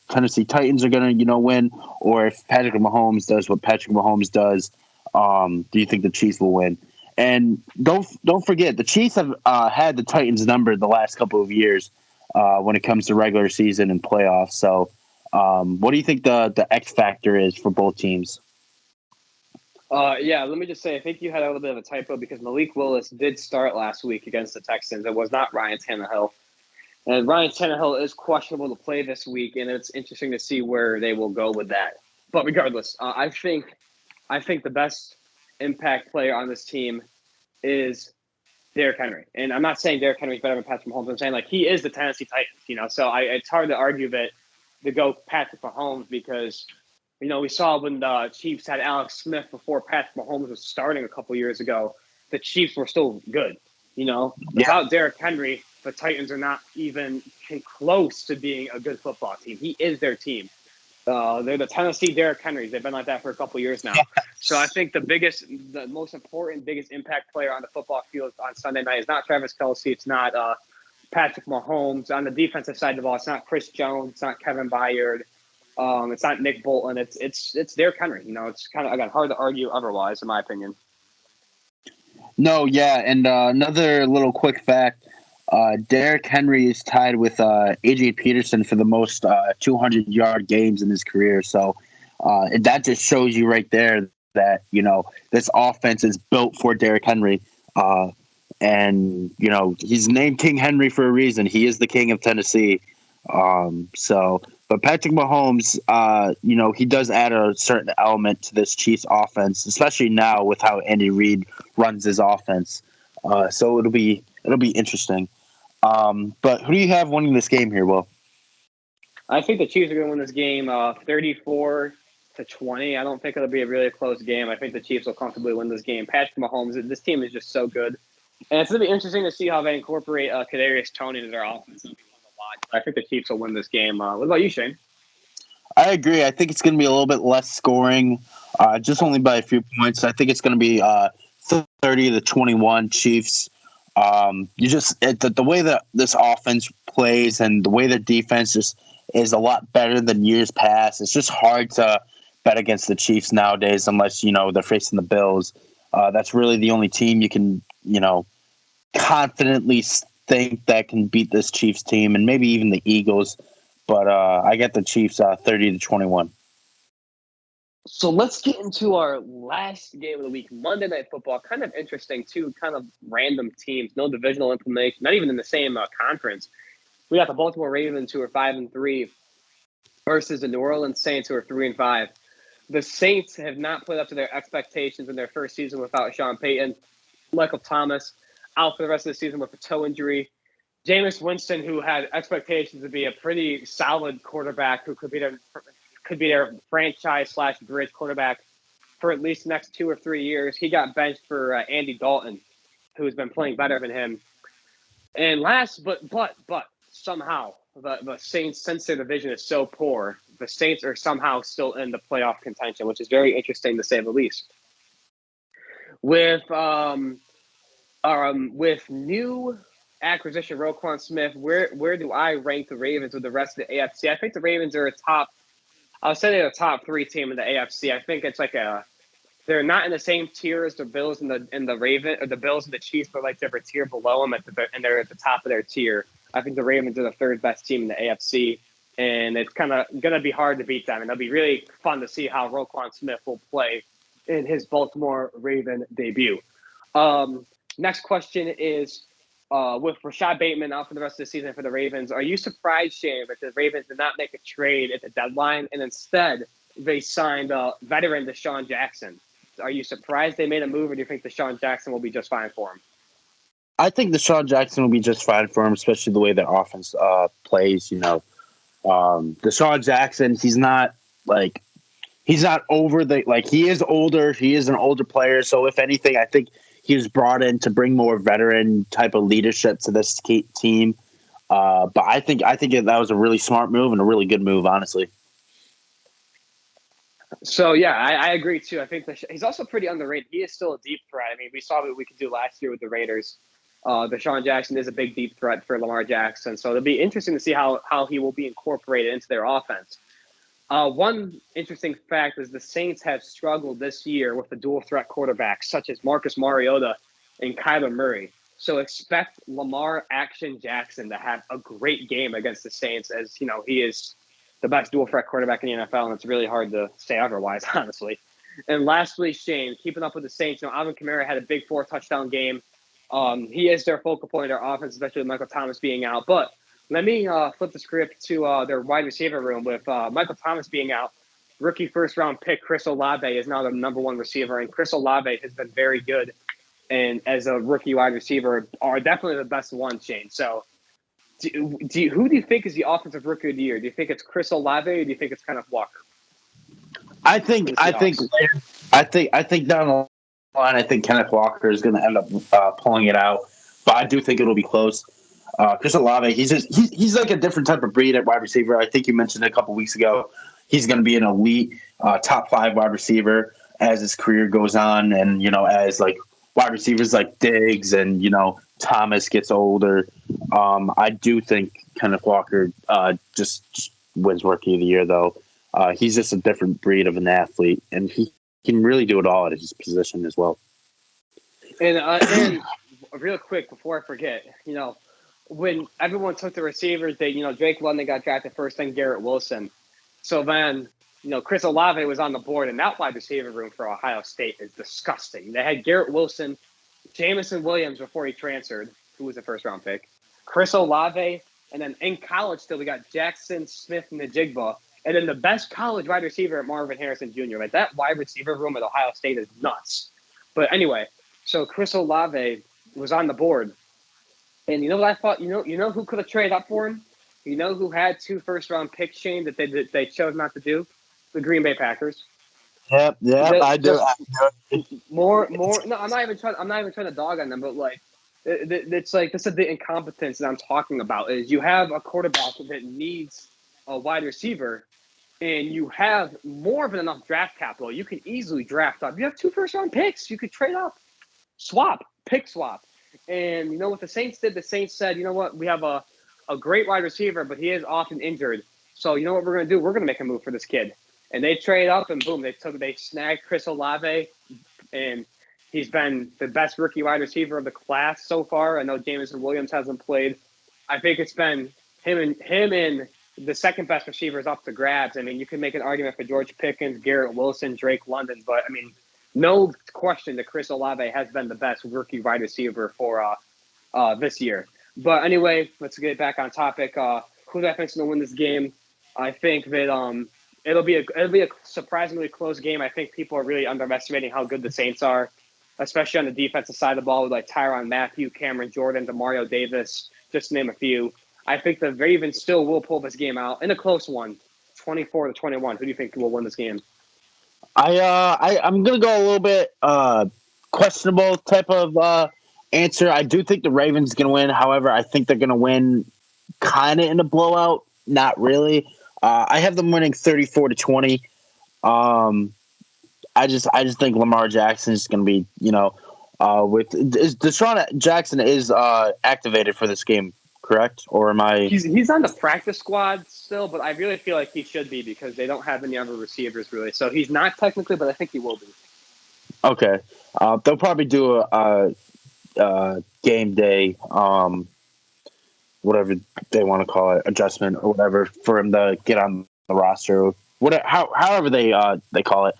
Tennessee Titans are going to, win? Or if Patrick Mahomes does what Patrick Mahomes does, do you think the Chiefs will win? And don't forget, the Chiefs have had the Titans numbered the last couple of years when it comes to regular season and playoffs. So what do you think the X factor is for both teams? Yeah, let me just say, I think you had a little bit of a typo because Malik Willis did start last week against the Texans. It was not Ryan Tannehill. And Ryan Tannehill is questionable to play this week, and it's interesting to see where they will go with that. But regardless, I think the best impact player on this team is Derrick Henry. And I'm not saying Derrick Henry is better than Patrick Mahomes. I'm saying, he is the Tennessee Titans, So it's hard to argue that to go Patrick Mahomes because, we saw when the Chiefs had Alex Smith before Patrick Mahomes was starting a couple years ago, the Chiefs were still good, Without Derrick Henry, the Titans are not even close to being a good football team. He is their team. They're the Tennessee Derrick Henrys. They've been like that for a couple years now. So I think the most important, biggest impact player on the football field on Sunday night is not Travis Kelce. It's not Patrick Mahomes. On the defensive side of the ball, it's not Chris Jones. It's not Kevin Byard. It's not Nick Bolton. It's Derrick Henry. It's kind of, again, hard to argue otherwise, in my opinion. No, yeah, and another little quick fact. Derrick Henry is tied with Adrian Peterson for the most 200-yard games in his career. So that just shows you right there that, this offense is built for Derrick Henry. And, he's named King Henry for a reason. He is the king of Tennessee. But Patrick Mahomes, he does add a certain element to this Chiefs offense, especially now with how Andy Reid runs his offense. So it'll be interesting. But who do you have winning this game here, Will? I think the Chiefs are going to win this game 34-20. I don't think it'll be a really close game. I think the Chiefs will comfortably win this game. Patrick Mahomes, this team is just so good. And it's going to be interesting to see how they incorporate Kadarius Toney into their offense. I think the Chiefs will win this game. What about you, Shane? I agree. I think it's going to be a little bit less scoring, just only by a few points. I think it's going to be 30-21 Chiefs. The way that this offense plays and the way the defense just is a lot better than years past. It's just hard to bet against the Chiefs nowadays unless, they're facing the Bills. That's really the only team you can, confidently think that can beat this Chiefs team and maybe even the Eagles. But I get the Chiefs 30-21. So let's get into our last game of the week, Monday Night Football. Kind of interesting, too. Kind of random teams. No divisional information. Not even in the same conference. We got the Baltimore Ravens, who are 5-3, versus the New Orleans Saints, who are 3-5. The Saints have not played up to their expectations in their first season without Sean Payton. Michael Thomas out for the rest of the season with a toe injury. Jameis Winston, who had expectations to be a pretty solid quarterback, who could be their franchise/bridge quarterback for at least the next 2 or 3 years. He got benched for Andy Dalton, who's been playing better than him. And last, but somehow the Saints, since their division is so poor, the Saints are somehow still in the playoff contention, which is very interesting to say the least. With new acquisition Roquan Smith, where do I rank the Ravens with the rest of the AFC? I think the Ravens are I'll say they're a top 3 team in the AFC. I think it's they're not in the same tier as the Bills and the Ravens, or the Bills and the Chiefs, but like they're a tier below them and they're at the top of their tier. I think the Ravens are the 3rd best team in the AFC, and it's kind of going to be hard to beat them. And it'll be really fun to see how Roquan Smith will play in his Baltimore Raven debut. Next question is, with Rashad Bateman out for the rest of the season for the Ravens, are you surprised, Shane, that the Ravens did not make a trade at the deadline and instead they signed veteran Deshaun Jackson? Are you surprised they made a move, or do you think Deshaun Jackson will be just fine for him? I think Deshaun Jackson will be just fine for him, especially the way their offense plays. Deshaun Jackson, he's not over he is older. He is an older player. So if anything, I think he was brought in to bring more veteran type of leadership to this team. But I think that was a really smart move and a really good move, honestly. So, yeah, I agree, too. I think he's also pretty underrated. He is still a deep threat. I mean, we saw what we could do last year with the Raiders. Deshaun Jackson is a big deep threat for Lamar Jackson. So it'll be interesting to see how he will be incorporated into their offense. One interesting fact is the Saints have struggled this year with the dual threat quarterbacks, such as Marcus Mariota and Kyler Murray. So expect Lamar Action Jackson to have a great game against the Saints, as he is the best dual threat quarterback in the NFL, and it's really hard to say otherwise, honestly. And lastly, Shane, keeping up with the Saints, Alvin Kamara had a big 4-touchdown game. He is their focal point of their offense, especially with Michael Thomas being out. But let me flip the script to their wide receiver room. With Michael Thomas being out, rookie first-round pick Chris Olave is now the number 1 receiver, and Chris Olave has been very good. And as a rookie wide receiver, are definitely the best one, Shane. So who do you think is the offensive rookie of the year? Do you think it's Chris Olave, or do you think it's Kenneth Walker? I think down the line, I think Kenneth Walker is going to end up pulling it out, but I do think it'll be close. Chris Olave, he's like a different type of breed at wide receiver. I think you mentioned it a couple weeks ago. He's going to be an elite top 5 wide receiver as his career goes on, and as like wide receivers like Diggs and Thomas gets older. I do think Kenneth Walker just wins Rookie of the Year, though. He's just a different breed of an athlete, and he can really do it all at his position as well. And real quick before I forget, when everyone took the receivers, Drake London got drafted first, then Garrett Wilson. So then, Chris Olave was on the board, and that wide receiver room for Ohio State is disgusting. They had Garrett Wilson, Jamison Williams before he transferred, who was a first-round pick, Chris Olave, and then in college still we got Jackson Smith and Najigba, and then the best college wide receiver at Marvin Harrison Jr. Like that wide receiver room at Ohio State is nuts. But anyway, so Chris Olave was on the board, and you know what I thought? You know who could have traded up for him? You know who had 2 first-round picks, Shane, that they chose not to do? The Green Bay Packers. Yep, I do. More. No, I'm not even trying to dog on them, but like, it's like this is the incompetence that I'm talking about. Is you have a quarterback that needs a wide receiver, and you have more than enough draft capital. You can easily draft up. You have 2 first-round picks. You could trade up, pick swap. And you know what the Saints did? The Saints said, you know what, we have a great wide receiver, but he is often injured. So you know what we're going to do? We're going to make a move for this kid. And they trade up, and boom, they snagged Chris Olave, and he's been the best rookie wide receiver of the class so far. I know Jamison Williams hasn't played. I think it's been him and the second best receivers up to grabs. I mean, you can make an argument for George Pickens, Garrett Wilson, Drake London, but I mean, no question that Chris Olave has been the best rookie wide receiver for this year. But anyway, let's get back on topic. Who do I think is going to win this game? I think that it'll be a surprisingly close game. I think people are really underestimating how good the Saints are, especially on the defensive side of the ball with like Tyrann Mathieu, Cameron Jordan, Demario Davis, just to name a few. I think the Ravens still will pull this game out in a close one, 24-21. Who do you think will win this game? I'm gonna go a little bit questionable type of answer. I do think the Ravens gonna win. However, I think they're gonna win kind of in a blowout. Not really. I have them winning 34-20. I just think Lamar Jackson is gonna be Deshaun Jackson is activated for this game, correct? Or am I? He's on the practice squad still, but I really feel like he should be because they don't have any other receivers really. So he's not technically, but I think he will be. Okay, they'll probably do a game day, whatever they want to call it, adjustment or whatever for him to get on the roster. However they call it,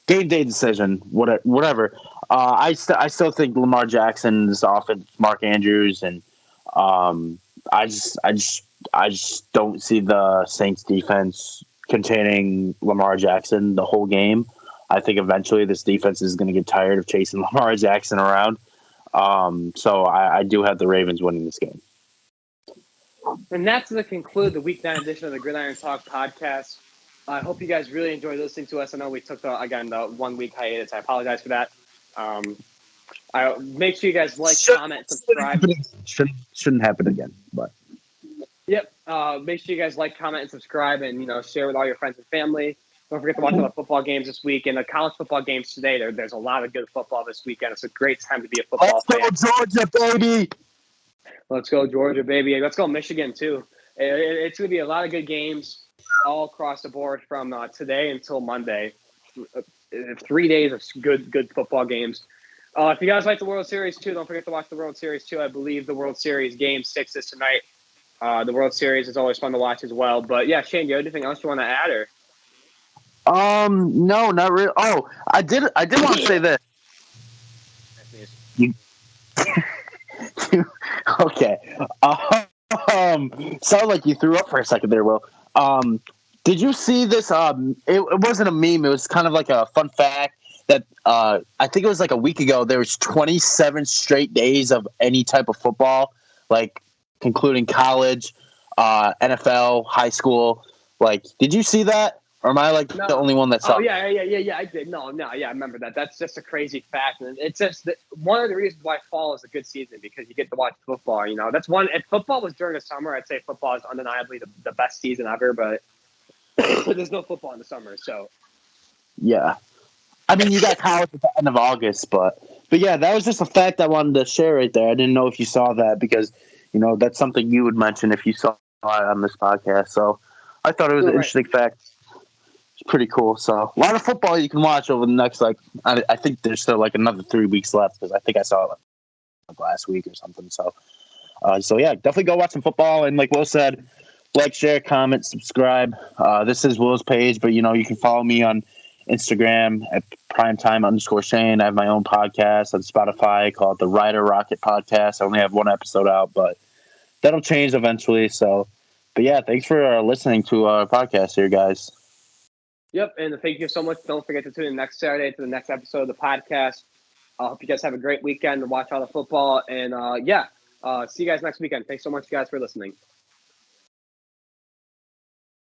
game day decision, whatever. I still think Lamar Jackson's offense, Mark Andrews, and I just don't see the Saints defense containing Lamar Jackson the whole game. I think eventually this defense is going to get tired of chasing Lamar Jackson around. So I do have the Ravens winning this game. And that's to conclude the Week 9 edition of the Gridiron Talk Podcast. I hope you guys really enjoyed listening to us. I know we took the 1 week hiatus. I apologize for that. Make sure you guys like, comment, subscribe. Shouldn't happen again, but yep. Make sure you guys like, comment, and subscribe, and share with all your friends and family. Don't forget to watch all the football games this week and the college football games today. There's a lot of good football this weekend. It's a great time to be a football fan. Let's go, Georgia, baby! Let's go, Georgia, baby. Let's go, Michigan, too. It's going to be a lot of good games all across the board from today until Monday. 3 days of good football games. If you guys like the World Series, too, don't forget to watch the World Series, too. I believe the World Series Game 6 is tonight. The World Series is always fun to watch as well. But, yeah, Shane, do you have anything else you want to add? Or? No, not really. Oh, I did want to say this. Okay. Sounded like you threw up for a second there, Will. Did you see this? It wasn't a meme. It was kind of like a fun fact that I think it was like a week ago. There was 27 straight days of any type of football, like including college, NFL, high school. Like, did you see that? Or am I the only one that saw? Oh, yeah, I did. No, yeah, I remember that. That's just a crazy fact. And it's just one of the reasons why fall is a good season because you get to watch football. That's one. If football was during the summer, I'd say football is undeniably the best season ever, but there's no football in the summer, so. Yeah. I mean, you got college at the end of August, but yeah, that was just a fact I wanted to share right there. I didn't know if you saw that because, that's something you would mention if you saw it on this podcast. So I thought it was an interesting fact. Pretty cool. So a lot of football you can watch over the next I think there's still another 3 weeks left because I think I saw it last week or something. So yeah, definitely go watch some football. And like Will said, like, share, comment, subscribe. This is Will's page, but you can follow me on Instagram at primetime_Shane. I have my own podcast on Spotify called the Ryder Rocket Podcast. I only have one episode out, but that'll change eventually. So, but yeah, thanks for listening to our podcast here, guys. Yep, and thank you so much. Don't forget to tune in next Saturday to the next episode of the podcast. I hope you guys have a great weekend and watch all the football. And, see you guys next weekend. Thanks so much, guys, for listening.